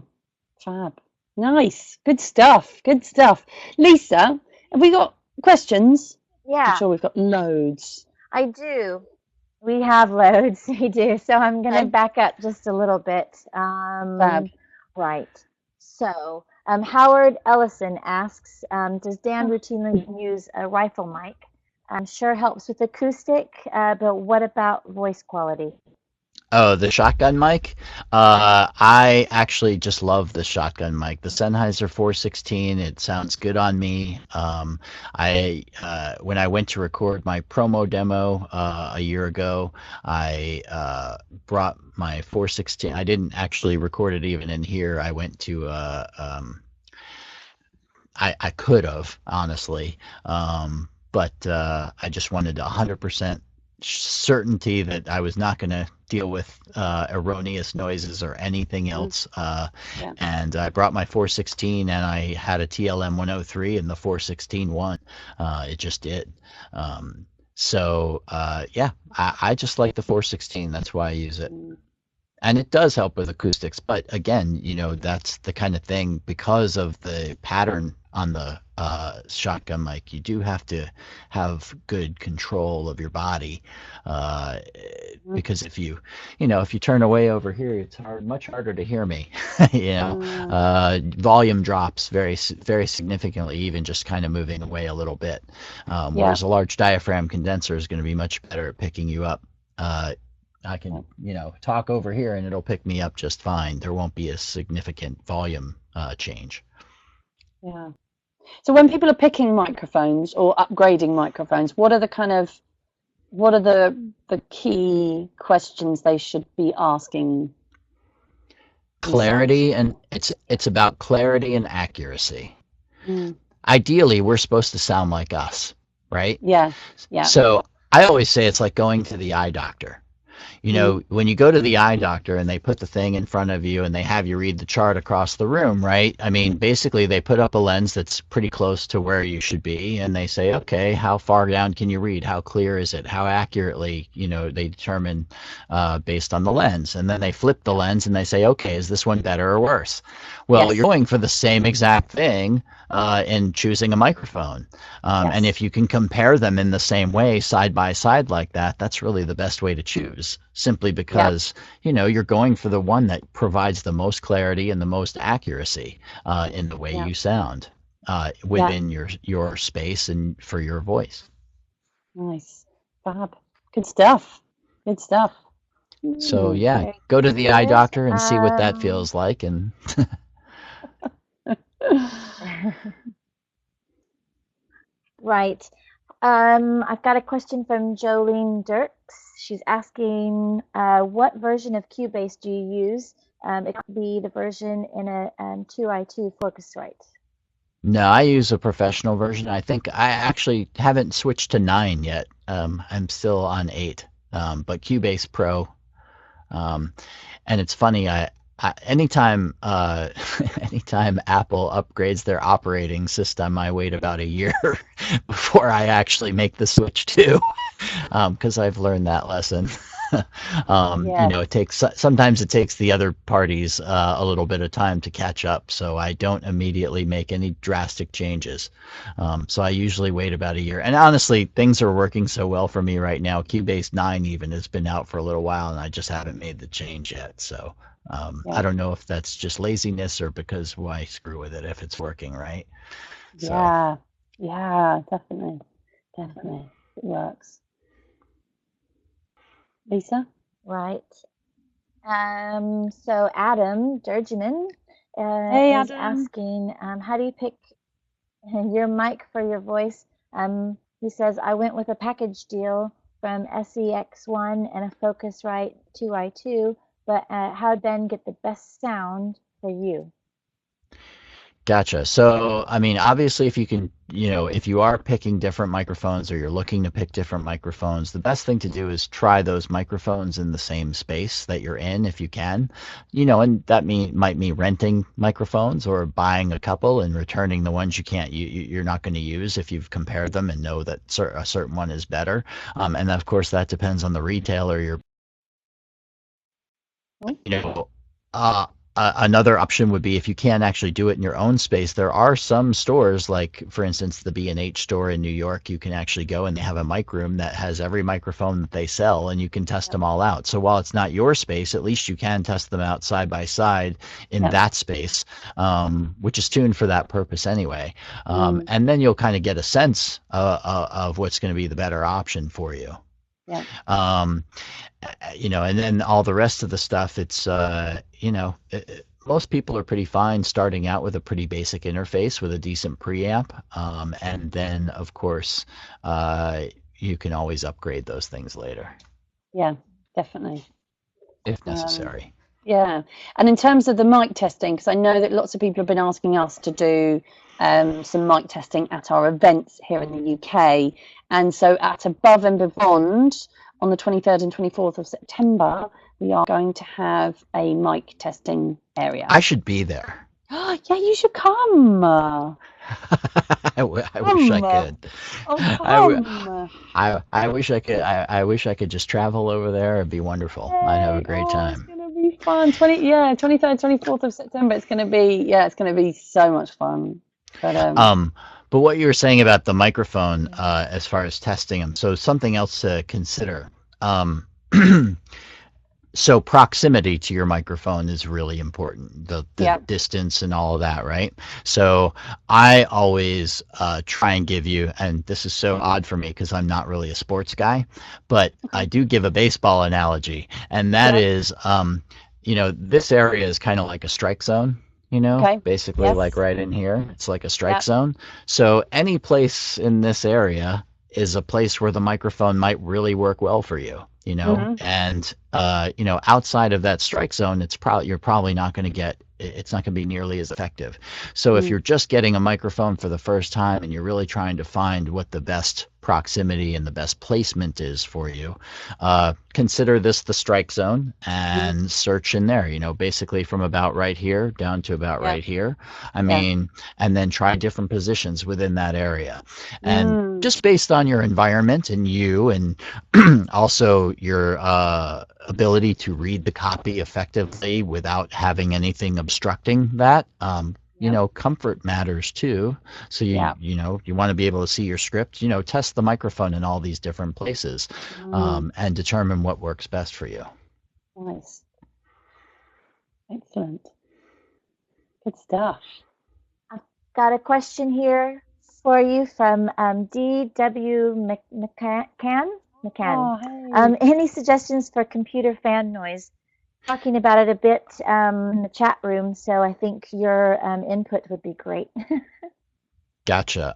Fab. Nice. Good stuff. Good stuff. Lisa, have we got questions? Yeah. I'm sure we've got loads. I do. We have loads. We do. So I'm going to back up just a little bit. Fab. Right. So, Howard Ellison asks, does Dan routinely use a rifle mic? Sure helps with acoustic, but what about voice quality? Oh, the shotgun mic. I actually just love the shotgun mic. The Sennheiser 416. It sounds good on me. I when I went to record my promo demo a year ago, I brought my 416. I didn't actually record it even in here. I went to I could have honestly, but I just wanted 100% certainty that I was not going to deal with erroneous noises or anything else. Yeah. And I brought my 416, and I had a TLM 103, and the 416 won. It just did. Yeah, I just like the 416. That's why I use it. And it does help with acoustics, but again, that's the kind of thing, because of the pattern on the shotgun mic, you do have to have good control of your body, because if you turn away over here, it's much harder to hear me. Volume drops very very significantly, even just kind of moving away a little bit, whereas a large diaphragm condenser is going to be much better at picking you up. I can, talk over here and it'll pick me up just fine. There won't be a significant volume change. Yeah. So when people are picking microphones or upgrading microphones, what are the key questions they should be asking? Clarity, and it's about clarity and accuracy. Ideally, we're supposed to sound like us, right? Yeah. So I always say it's like going to the eye doctor. When you go to the eye doctor and they put the thing in front of you and they have you read the chart across the room, right? I mean, basically they put up a lens that's pretty close to where you should be, and they say, okay, how far down can you read? How clear is it? How accurately, they determine based on the lens. And then they flip the lens and they say, okay, is this one better or worse? Well, you're going for the same exact thing in choosing a microphone. And if you can compare them in the same way, side by side like that, that's really the best way to choose, simply because, you're going for the one that provides the most clarity and the most accuracy in the way you sound within your space and for your voice. Nice. Fab. Good stuff. So, go to the eye doctor and see what that feels like. And Right. I've got a question from Jolene Dirks. She's asking, what version of Cubase do you use? It could be the version in a 2i2 Focusrite. No, I use a professional version. I think I actually haven't switched to 9 yet. I'm still on 8, but Cubase Pro. And it's funny, anytime anytime Apple upgrades their operating system, I wait about a year before I actually make the switch too, because I've learned that lesson. Sometimes it takes the other parties a little bit of time to catch up, so I don't immediately make any drastic changes. So I usually wait about a year. And honestly, things are working so well for me right now. Cubase 9 even has been out for a little while, and I just haven't made the change yet. So I don't know if that's just laziness or because why screw with it if it's working, right? Yeah, definitely. It works. Lisa? Right. So Adam Durgeman is asking, how do you pick your mic for your voice? He says, I went with a package deal from SEX1 and a Focusrite 2i2, but how'd Ben get the best sound for you? Gotcha. So, I mean, obviously, if you can, if you are picking different microphones or you're looking to pick different microphones, the best thing to do is try those microphones in the same space that you're in, if you can, and that might mean renting microphones or buying a couple and returning the ones you're not going to use if you've compared them and know that a certain one is better. And of course, that depends on the retailer another option would be if you can't actually do it in your own space. There are some stores, like for instance the B&H store in New York. You can actually go and they have a mic room that has every microphone that they sell, and you can test them all out. So while it's not your space, at least you can test them out side by side in that space, which is tuned for that purpose anyway. And then you'll kind of get a sense of what's going to be the better option for you. Yeah. And then all the rest of the stuff, it's, most people are pretty fine starting out with a pretty basic interface with a decent preamp. And then, of course, you can always upgrade those things later. Yeah, definitely. If necessary. Yeah. And in terms of the mic testing, because I know that lots of people have been asking us to do some mic testing at our events here in the UK. And so at Above and Beyond, on the 23rd and 24th of September, we are going to have a mic testing area. I should be there. Yeah, you should come. I wish I could. Oh, come. I wish I could. I wish I could just travel over there. It'd be wonderful. Yay. I'd have a great time. It's gonna be fun. 23rd, 24th of September. It's gonna be so much fun. But what you were saying about the microphone, as far as testing them, so something else to consider. So proximity to your microphone is really important, the distance and all of that, right? So I always try and give you, and this is so odd for me because I'm not really a sports guy, but I do give a baseball analogy, and that is, this area is kind of like a strike zone. Basically like right in here, it's like a strike zone. So any place in this area is a place where the microphone might really work well for you, and, outside of that strike zone, you're probably not going to get, it's not going to be nearly as effective. So if you're just getting a microphone for the first time and you're really trying to find what the best proximity and the best placement is for you, consider this the strike zone and search in there, basically from about right here down to about right here. And then try different positions within that area. And just based on your environment and you, and also your ability to read the copy effectively without having anything obstructing that, comfort matters too. So you want to be able to see your script, test the microphone in all these different places, and determine what works best for you. Nice. Excellent. Good stuff. I've got a question here for you from D.W. McCann. Oh, hey. Any suggestions for computer fan noise? Talking about it a bit in the chat room, so I think your input would be great. Gotcha.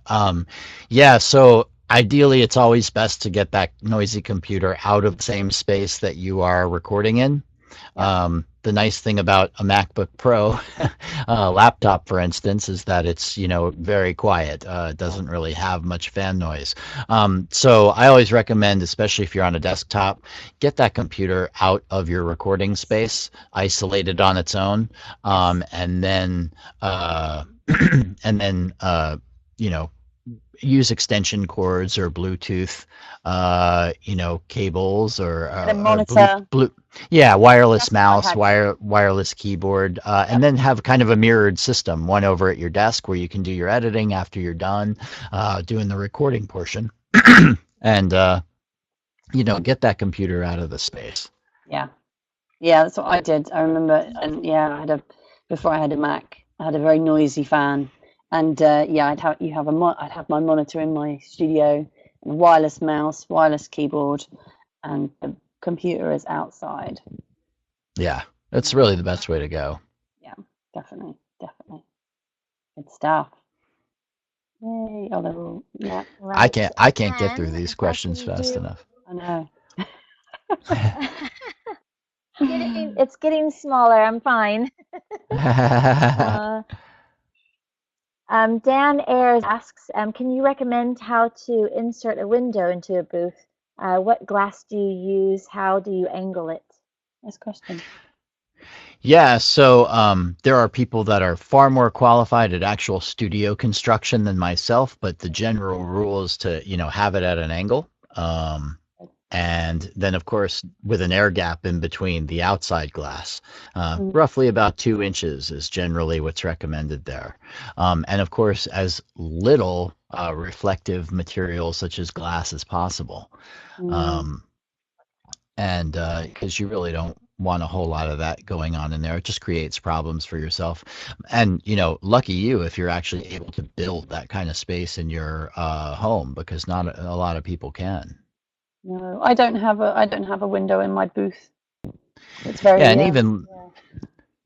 So ideally it's always best to get that noisy computer out of the same space that you are recording in. The nice thing about a MacBook Pro laptop, for instance, is that it's, very quiet. It doesn't really have much fan noise. So I always recommend, especially if you're on a desktop, get that computer out of your recording space, isolate it on its own, and then use extension cords or Bluetooth, cables or a monitor. Wireless mouse, wireless keyboard, and then have kind of a mirrored system, one over at your desk where you can do your editing after you're done doing the recording portion, and get that computer out of the space. Yeah, that's what I did. I remember, and before I had a Mac, I had a very noisy fan. And I'd have my monitor in my studio, and a wireless mouse, wireless keyboard, and the computer is outside. Yeah, that's really the best way to go. Yeah, definitely. Good stuff. Yay! Oh, they're all, Right. I can't get through these questions fast enough. I know. It's getting smaller. I'm fine. Dan Ayers asks, can you recommend how to insert a window into a booth? What glass do you use? How do you angle it? Nice question. Yeah, so there are people that are far more qualified at actual studio construction than myself, but the general rule is to, have it at an angle. and then, of course, with an air gap in between the outside glass. Roughly about 2 inches is generally what's recommended there. And of course, as little reflective material such as glass as possible. And because you really don't want a whole lot of that going on in there. It just creates problems for yourself. And, lucky you if you're actually able to build that kind of space in your home, because not a lot of people can. No, I don't have a window in my booth. It's very and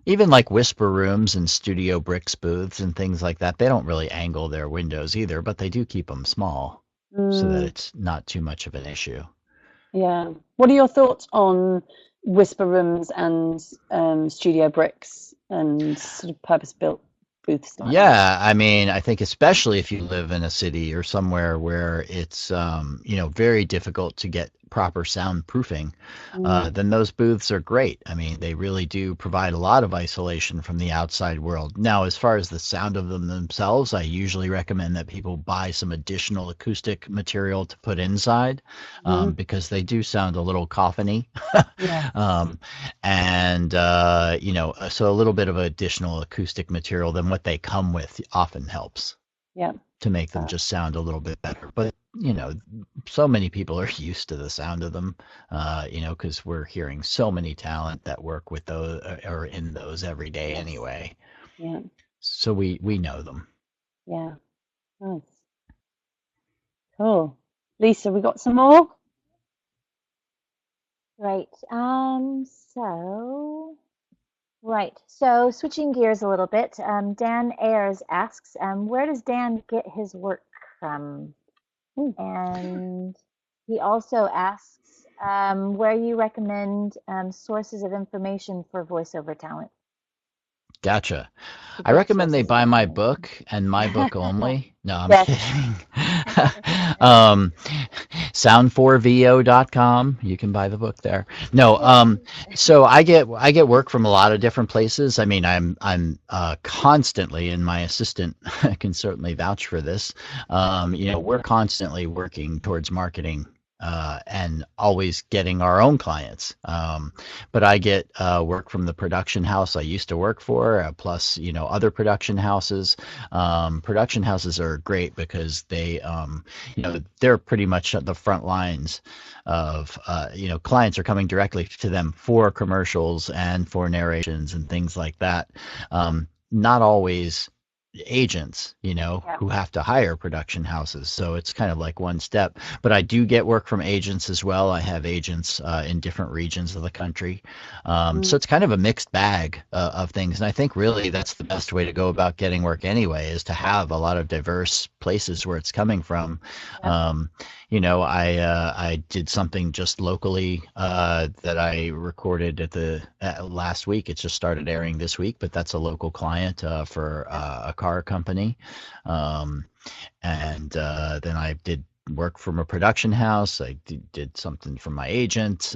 even like whisper rooms and Studio Bricks booths and things like that, they don't really angle their windows either, but they do keep them small so that it's not too much of an issue. Yeah. What are your thoughts on whisper rooms and Studio Bricks and sort of purpose-built booths? Yeah, I mean, I think especially if you live in a city or somewhere where it's very difficult to get proper soundproofing, then those booths are great. I mean, they really do provide a lot of isolation from the outside world. Now, as far as the sound of them themselves, I usually recommend that people buy some additional acoustic material to put inside, because they do sound a little coffiny. So a little bit of additional acoustic material than what they come with often helps. Yeah. To make them just sound a little bit better. But, so many people are used to the sound of them, because we're hearing so many talent that work with those or in those every day anyway. Yeah. So we know them. Yeah. Nice. Cool. Lisa, we got some more? Right. So switching gears a little bit, Dan Ayers asks, where does Dan get his work from? And he also asks where you recommend sources of information for voiceover talent. Gotcha. I recommend they buy my book and my book only. No, I'm kidding. Sound4vo.com. You can buy the book there. No, so I get work from a lot of different places. I mean, I'm constantly, and my assistant can certainly vouch for this. We're constantly working towards marketing and always getting our own clients. But I get work from the production house I used to work for, plus, other production houses. Production houses are great because they, they're pretty much at the front lines of, clients are coming directly to them for commercials and for narrations and things like that. Not always agents, who have to hire production houses. So it's kind of like one step. But I do get work from agents as well. I have agents in different regions of the country. So it's kind of a mixed bag of things. And I think really that's the best way to go about getting work anyway, is to have a lot of diverse places where it's coming from. I did something just locally that I recorded at last week. It's just started airing this week, but that's a local client for a car company. And then I did work from a production house. I did something from my agent,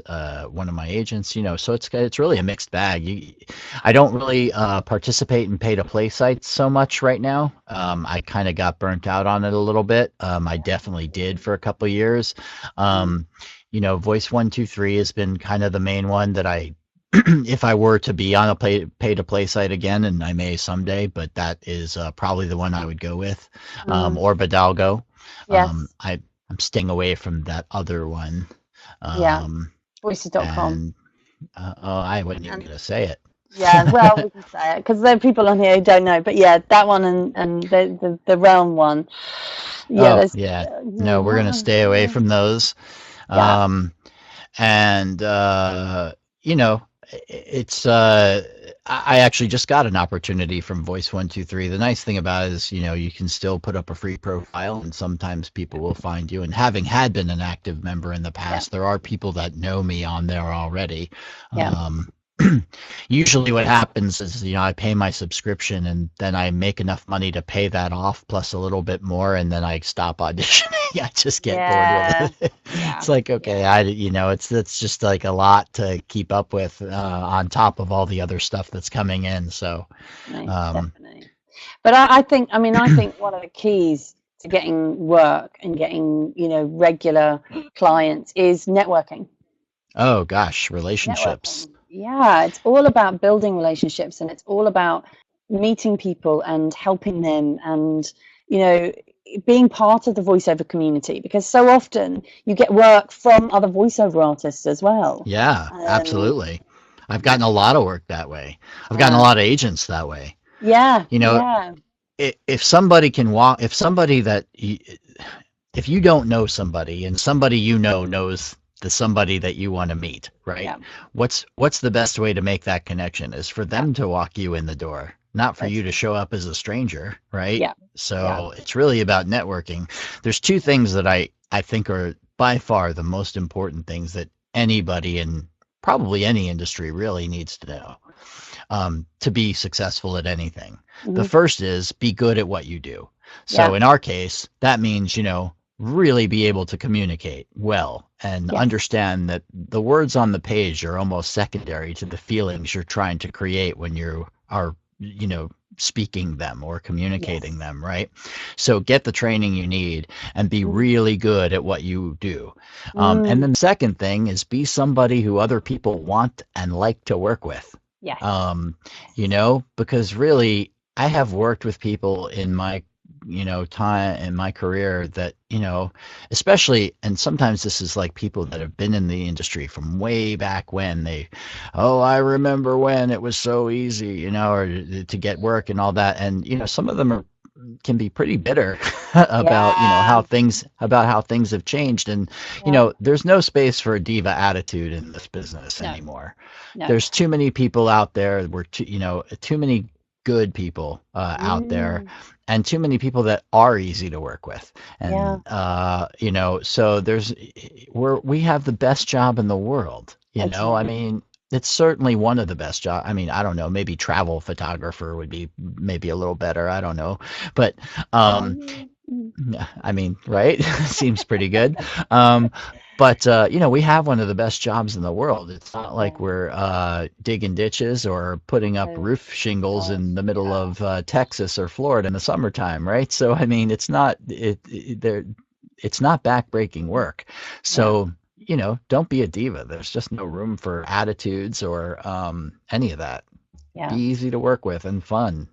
one of my agents, so it's really a mixed bag. I don't really participate in pay-to-play sites so much right now. I kind of got burnt out on it a little bit. I definitely did for a couple of years. Voice 123 has been kind of the main one that I if I were to be on a pay-to-play site again, and I may someday, but that is probably the one I would go with, or Bidalgo. Yes. I'm staying away from that other one. Voices.com. I wasn't even going to say it. Yeah, well, we can say it because there are people on here who don't know. But yeah, that one and the Realm one. Yeah. No, we're going to stay away from those. Yeah. It's I actually just got an opportunity from Voice 123. The nice thing about it is, you can still put up a free profile, and sometimes people will find you. And having had been an active member in the past, there are people that know me on there already. Usually what happens is, I pay my subscription and then I make enough money to pay that off plus a little bit more, and then I stop auditioning. I just get bored with it. It's like, okay, it's just like a lot to keep up with on top of all the other stuff that's coming in. So, nice, definitely. But I think one of the keys to getting work and getting, regular clients is networking. Oh gosh, relationships. Networking. Yeah, it's all about building relationships, and it's all about meeting people and helping them, and being part of the voiceover community, because so often you get work from other voiceover artists as well. Yeah, absolutely. I've gotten a lot of work that way. I've gotten a lot of agents that way. Yeah, if somebody can walk, if you don't know somebody and somebody knows the somebody that you want to meet, right? Yeah. What's the best way to make that connection is for them to walk you in the door, not for you to show up as a stranger, right? Yeah. So it's really about networking. There's two things that I think are by far the most important things that anybody in probably any industry really needs to know to be successful at anything. Mm-hmm. The first is be good at what you do. So in our case, that means, really be able to communicate well and understand that the words on the page are almost secondary to the feelings you're trying to create when you are, speaking them or communicating them, right? So get the training you need and be really good at what you do. And then the second thing is be somebody who other people want and like to work with. Yeah. Because really I have worked with people in my time in my career that, especially, and sometimes this is like people that have been in the industry from way back when I remember when it was so easy, or to get work and all that. And, some of them can be pretty bitter about, how things have changed. And, there's no space for a diva attitude in this business anymore. No. There's too many people out there. Too many good people out there, and too many people that are easy to work with. And so we have the best job in the world. I mean, it's certainly one of the best jobs. I mean, I don't know, maybe travel photographer would be maybe a little better. I don't know, but I mean, right? Seems pretty good. But we have one of the best jobs in the world. It's not like we're digging ditches or putting up roof shingles in the middle of Texas or Florida in the summertime, right? So I mean, it's not backbreaking work. So don't be a diva. There's just no room for attitudes or any of that. Yeah. Be easy to work with and fun.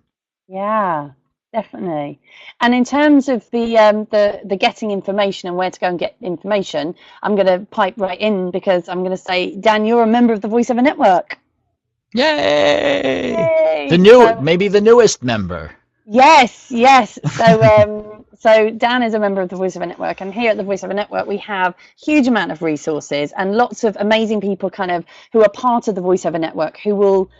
Yeah. Definitely. And in terms of the getting information and where to go and get information, I'm going to pipe right in, because I'm going to say, Dan, you're a member of the Voiceover Network. Yay! Maybe the newest member. Yes. So Dan is a member of the Voiceover Network, and here at the Voiceover Network we have huge amount of resources and lots of amazing people who are part of the Voiceover Network, who will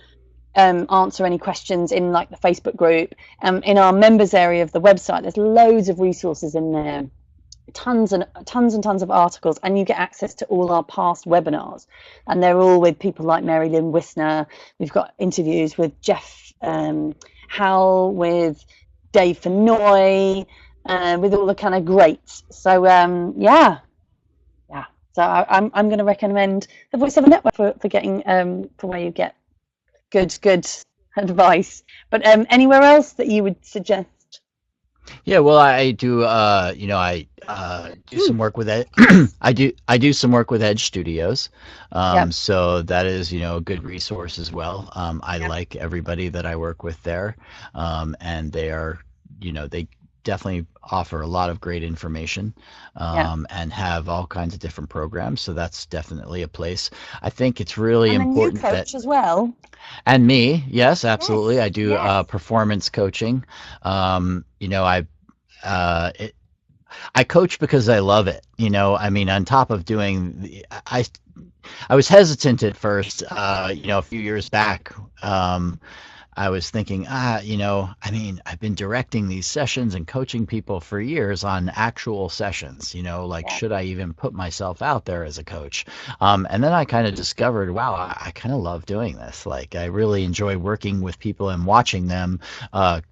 answer any questions in like the Facebook group. In our members area of the website, there's loads of resources in there, tons and tons of articles, and you get access to all our past webinars, and they're all with people like Mary Lynn Wisner. We've got interviews with Jeff Howell, with Dave Fenoy, with all the kind of greats. So so I'm going to recommend the Voiceover Network for getting for where you get good advice. But anywhere else that you would suggest? Yeah, well, I do. I do some work with Edge. I do some work with Edge Studios. So that is a good resource as well. I like everybody that I work with there, and they are they definitely offer a lot of great information, and have all kinds of different programs. So that's definitely a place. I think it's really important you coach as well. And me, yes, absolutely. Yes. I do performance coaching. I coach because I love it. I mean, on top of doing, I was hesitant at first. A few years back, I was thinking, I mean, I've been directing these sessions and coaching people for years on actual sessions, should I even put myself out there as a coach? And then I kind of discovered, wow, I kind of love doing this. Like, I really enjoy working with people and watching them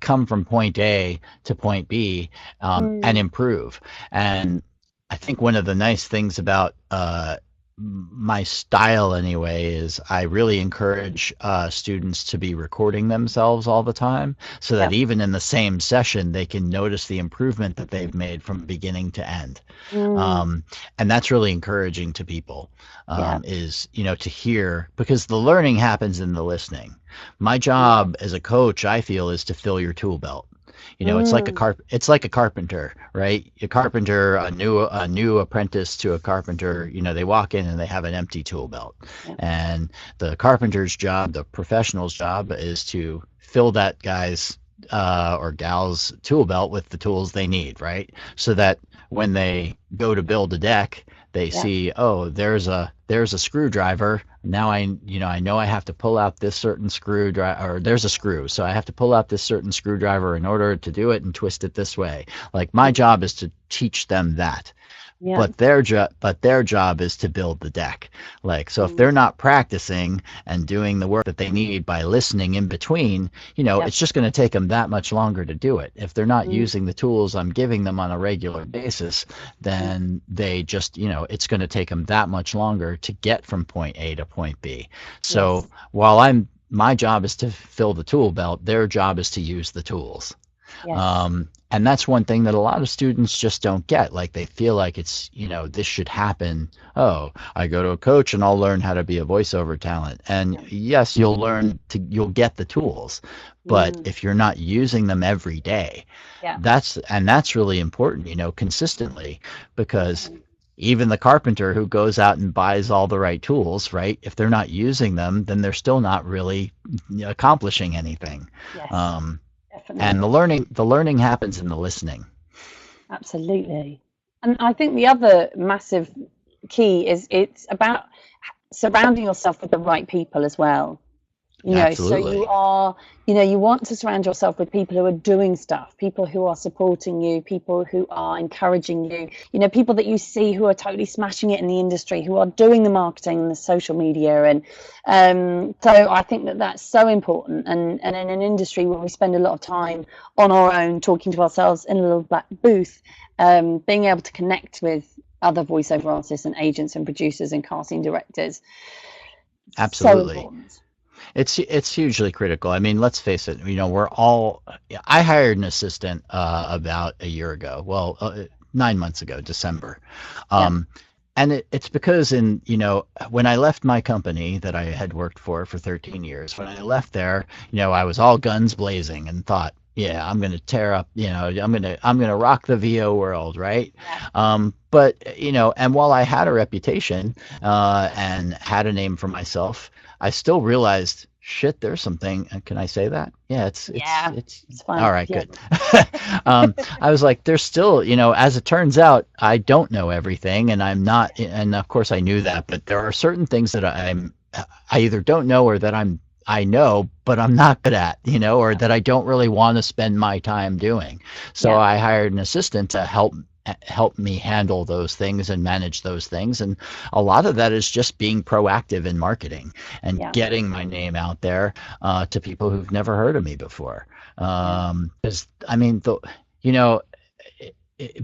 come from point A to point B and improve. And I think one of the nice things about my style anyway is I really encourage students to be recording themselves all the time so that Yeah. even in the same session they can notice the improvement that they've made from beginning to end. um, and that's really encouraging to people. Yeah. Is to hear, because the learning happens in the listening. My job as a coach, I feel, is to fill your tool belt. It's like a carpenter, right? A carpenter, a new apprentice to a carpenter, they walk in and they have an empty tool belt. Yeah. And the carpenter's job, the professional's job, is to fill that guy's or gal's tool belt with the tools they need, right? So that when they go to build a deck, they Yeah. see, oh, there's a screwdriver. Now I know I have to pull out this certain screwdriver, or there's a screw, so I have to pull out this certain screwdriver in order to do it and twist it this way. Like, my job is to teach them that. Yeah. But their job is to build the deck. Like, so if they're not practicing and doing the work that they need by listening in between, Yeah. it's just going to take them that much longer to do it. If they're not Mm. using the tools I'm giving them on a regular basis, then they just, it's going to take them that much longer to get from point A to point B. So Yes. while my job is to fill the tool belt, their job is to use the tools. Yes. And that's one thing that a lot of students just don't get. Like, they feel like it's, this should happen. Oh, I go to a coach and I'll learn how to be a voiceover talent. And yes, you'll get the tools, but if you're not using them every day, Yeah. that's really important, consistently, because even the carpenter who goes out and buys all the right tools, right? If they're not using them, then they're still not really accomplishing anything. Yes. And Definitely. the learning happens in the listening. Absolutely. And I think the other massive key is it's about surrounding yourself with the right people as well. So Absolutely. you want to surround yourself with people who are doing stuff, people who are supporting you, people who are encouraging you, people that you see who are totally smashing it in the industry, who are doing the marketing and the social media. And so I think that that's so important. And in an industry where we spend a lot of time on our own, talking to ourselves in a little black booth, being able to connect with other voiceover artists and agents and producers and casting directors, so Absolutely. important. It's hugely critical. I mean, let's face it. I hired an assistant about a year ago. Well, 9 months ago, December. Yeah. And it's because when I left my company that I had worked for 13 years, when I left there, I was all guns blazing and thought, yeah, I'm going to tear up, I'm going to rock the VO world, right? But and while I had a reputation and had a name for myself, I still realized, shit, there's something. Can I say that? Yeah, it's fine. all right, Yeah. good. I was like, there's still, as it turns out, I don't know everything, and I'm not, and of course I knew that, but there are certain things that I either don't know, or that I know, but I'm not good at, or that I don't really want to spend my time doing. So Yeah. I hired an assistant to help me handle those things and manage those things. And a lot of that is just being proactive in marketing and Yeah. getting my name out there to people who've never heard of me before. Because I mean,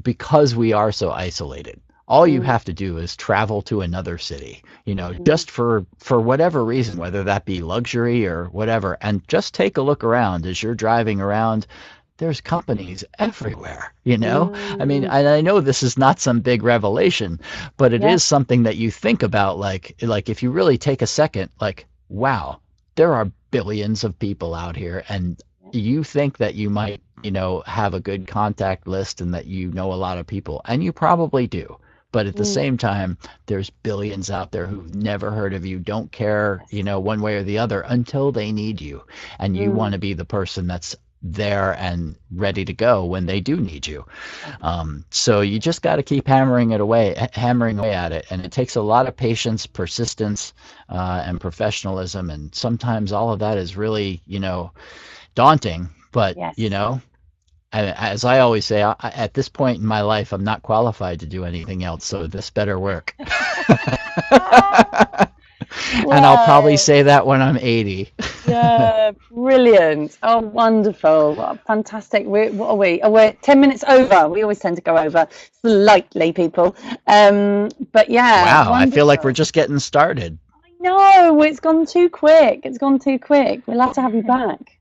because we are so isolated, all you have to do is travel to another city, just for whatever reason, whether that be luxury or whatever, and just take a look around as you're driving around. There's companies everywhere, I mean, I know this is not some big revelation, but it Yeah. is something that you think about, like if you really take a second, like, wow, there are billions of people out here, and you think that you might, have a good contact list and that a lot of people, and you probably do. But at the same time, there's billions out there who've never heard of you, don't care, one way or the other, until they need you. And you want to be the person that's there and ready to go when they do need you. So you just got to keep hammering away at it. And it takes a lot of patience, persistence, and professionalism. And sometimes all of that is really, daunting. But, Yes. as I always say, at this point in my life, I'm not qualified to do anything else. So this better work. And I'll probably say that when I'm 80. Yeah, brilliant. Oh, wonderful. What fantastic. What are we? Oh, we're 10 minutes over. We always tend to go over slightly, people. But yeah, Wow, I feel like wonderful. we're just getting started. No, it's gone too quick. It's gone too quick. We'll have to have you back.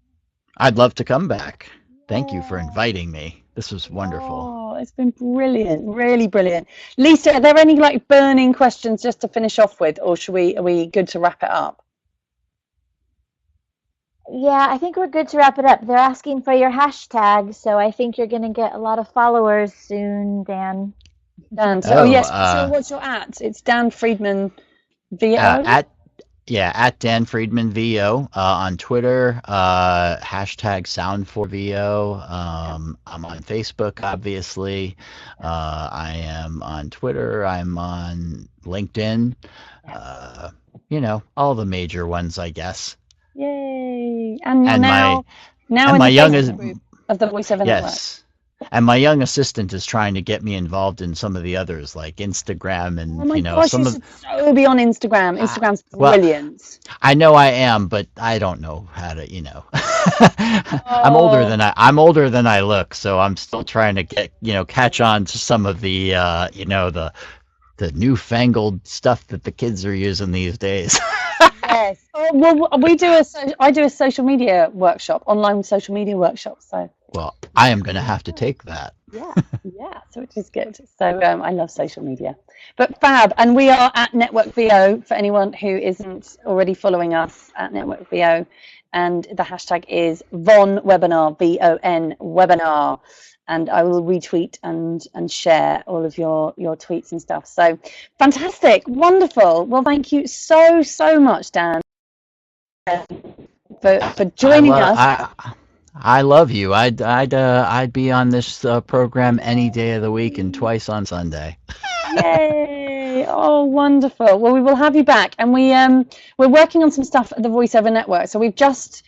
I'd love to come back. Thank you for inviting me. This was wonderful. Oh, it's been brilliant. Really brilliant. Lisa, are there any like burning questions just to finish off with, or are we good to wrap it up? Yeah, I think we're good to wrap it up. They're asking for your hashtag, so I think you're going to get a lot of followers soon, Dan. Dan, so, yes. So what's your @? It's Dan Friedman VO. At Dan Friedman VO on Twitter. Hashtag Sound4VO. I'm on Facebook, obviously. I am on Twitter. I'm on LinkedIn. All the major ones, I guess. Yay! And you're now in the Facebook group of the Voiceover Network. Yes. And my young assistant is trying to get me involved in some of the others, like Instagram and, oh my gosh, some you should so be on Instagram. Instagram's brilliant. Well, I know I am, but I don't know how to, I'm older than I look, so I'm still trying to get, catch on to some of the, the newfangled stuff that the kids are using these days. Yes. Oh, well, I do a social media workshop, online social media workshop. So. Well, I am going to have to take that. Yeah. So which is good. So I love social media. But fab, and we are at Network VO for anyone who isn't already following us at Network VO, and the hashtag is VON Webinar, VON Webinar. And I will retweet and share all of your tweets and stuff. So fantastic, wonderful. Well, thank you so much, Dan, for joining us. I love you. I'd be on this program any day of the week and twice on Sunday. Yay! Oh, wonderful. Well, we will have you back, and we're working on some stuff at the Voiceover Network. So we've just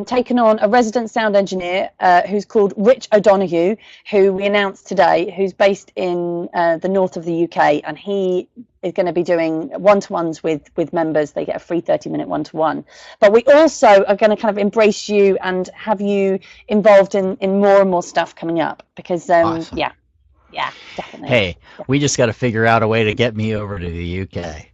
taken on a resident sound engineer who's called Rich O'Donoghue, who we announced today, who's based in the north of the UK, and he is going to be doing one-to-ones with members. They get a free 30-minute one-to-one. But we also are going to kind of embrace you and have you involved in more and more stuff coming up, because awesome. Yeah, definitely. Hey, we just got to figure out a way to get me over to the UK.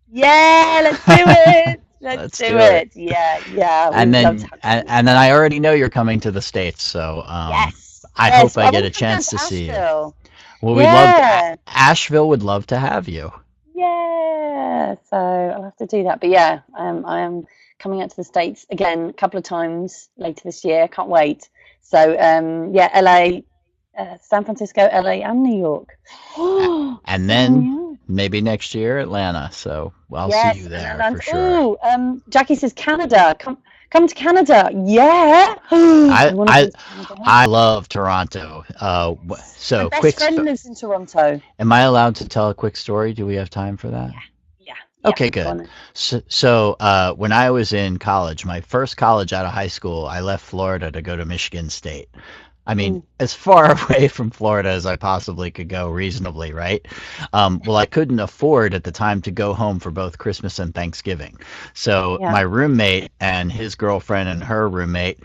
Yeah, let's do it. Let's do it. Yeah. And then I already know you're coming to the States, so yes. I hope I get a chance to see you. Well, we'd love Asheville would love to have you. Yeah, so I'll have to do that. But yeah, I am coming out to the States again a couple of times later this year. Can't wait. So LA, San Francisco, LA, and New York. And then maybe next year Atlanta. So I'll see you there for sure. Oh, Jackie says Canada. Come to Canada. Yeah. I love Toronto. So my best friend lives in Toronto. Am I allowed to tell a quick story? Do we have time for that? Yeah. Okay, good. So when I was in college, my first college out of high school, I left Florida to go to Michigan State. I mean, as far away from Florida as I possibly could go reasonably, right? Well, I couldn't afford at the time to go home for both Christmas and Thanksgiving. So my roommate and his girlfriend and her roommate,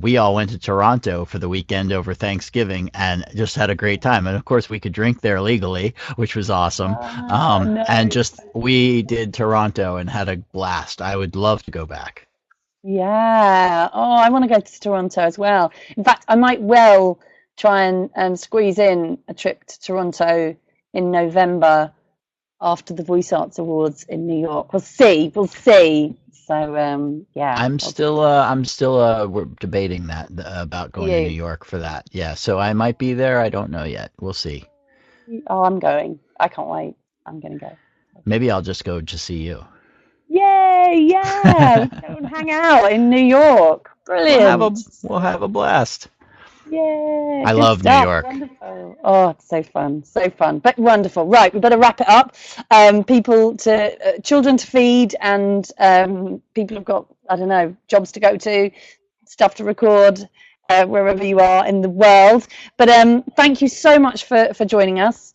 we all went to Toronto for the weekend over Thanksgiving and just had a great time. And of course, we could drink there legally, which was awesome. Nice. And we did Toronto and had a blast. I would love to go back. Yeah. Oh, I want to go to Toronto as well. In fact, I might well try and squeeze in a trip to Toronto in November after the Voice Arts Awards in New York. We'll see. So yeah. I'm still we're debating that about going to New York for that. Yeah. So I might be there. I don't know yet. We'll see. Oh, I'm going. I can't wait. I'm going to go. Maybe I'll just go to see you. Yay! Yeah, we go and hang out in New York. Brilliant. We'll have a blast. Yeah. I love New York. Wonderful. Oh, it's so fun, but wonderful. Right, we better wrap it up. Children to feed, and people have got, I don't know, jobs to go to, stuff to record, wherever you are in the world. But thank you so much for joining us.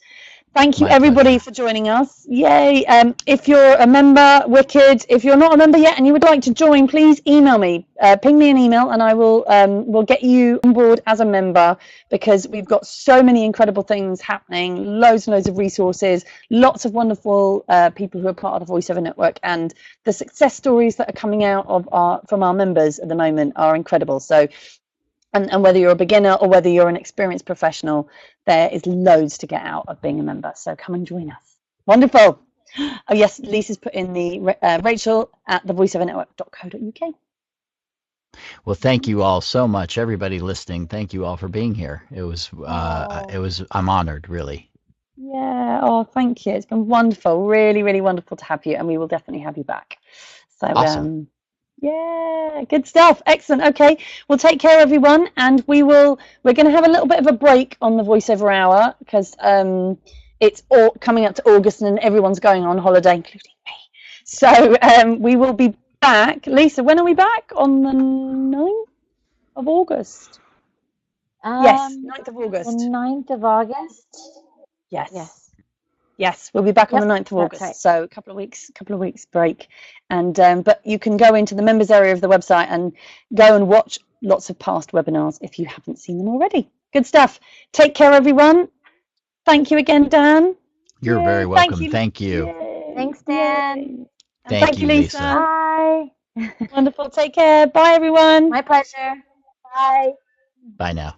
Thank you, My everybody, pleasure. for joining us. Yay. If you're a member, wicked. If you're not a member yet and you would like to join, please email me. Ping me an email and I will get you on board as a member, because we've got so many incredible things happening, loads and loads of resources, lots of wonderful people who are part of the Voiceover Network, and the success stories that are coming out of from our members at the moment are incredible. So, and whether you're a beginner or whether you're an experienced professional, there is loads to get out of being a member. So come and join us. Wonderful. Oh yes, Lisa's put in the Rachel at thevoiceovernetwork.co.uk. Well, thank you all so much, everybody listening. Thank you all for being here. It was I'm honored, really. Yeah. Oh, thank you. It's been wonderful. Really, really wonderful to have you, and we will definitely have you back. So Awesome. yeah, good stuff. Excellent. Okay, well, take care, everyone, and we're going to have a little bit of a break on the Voiceover Hour, because it's all coming up to August and everyone's going on holiday, including me. So we will be back. Lisa, when are we back? On the 9th of August? Yes, 9th of August. The 9th of August. Yes, we'll be back on Yep, the 9th of August. right. So a couple of weeks break. And but you can go into the members area of the website and go and watch lots of past webinars if you haven't seen them already. Good stuff. Take care, everyone. Thank you again, Dan. You're very welcome. Thank you. Yay. Thanks, Dan. Thank you, Lisa. Bye. Wonderful. Take care. Bye, everyone. My pleasure. Bye. Bye now.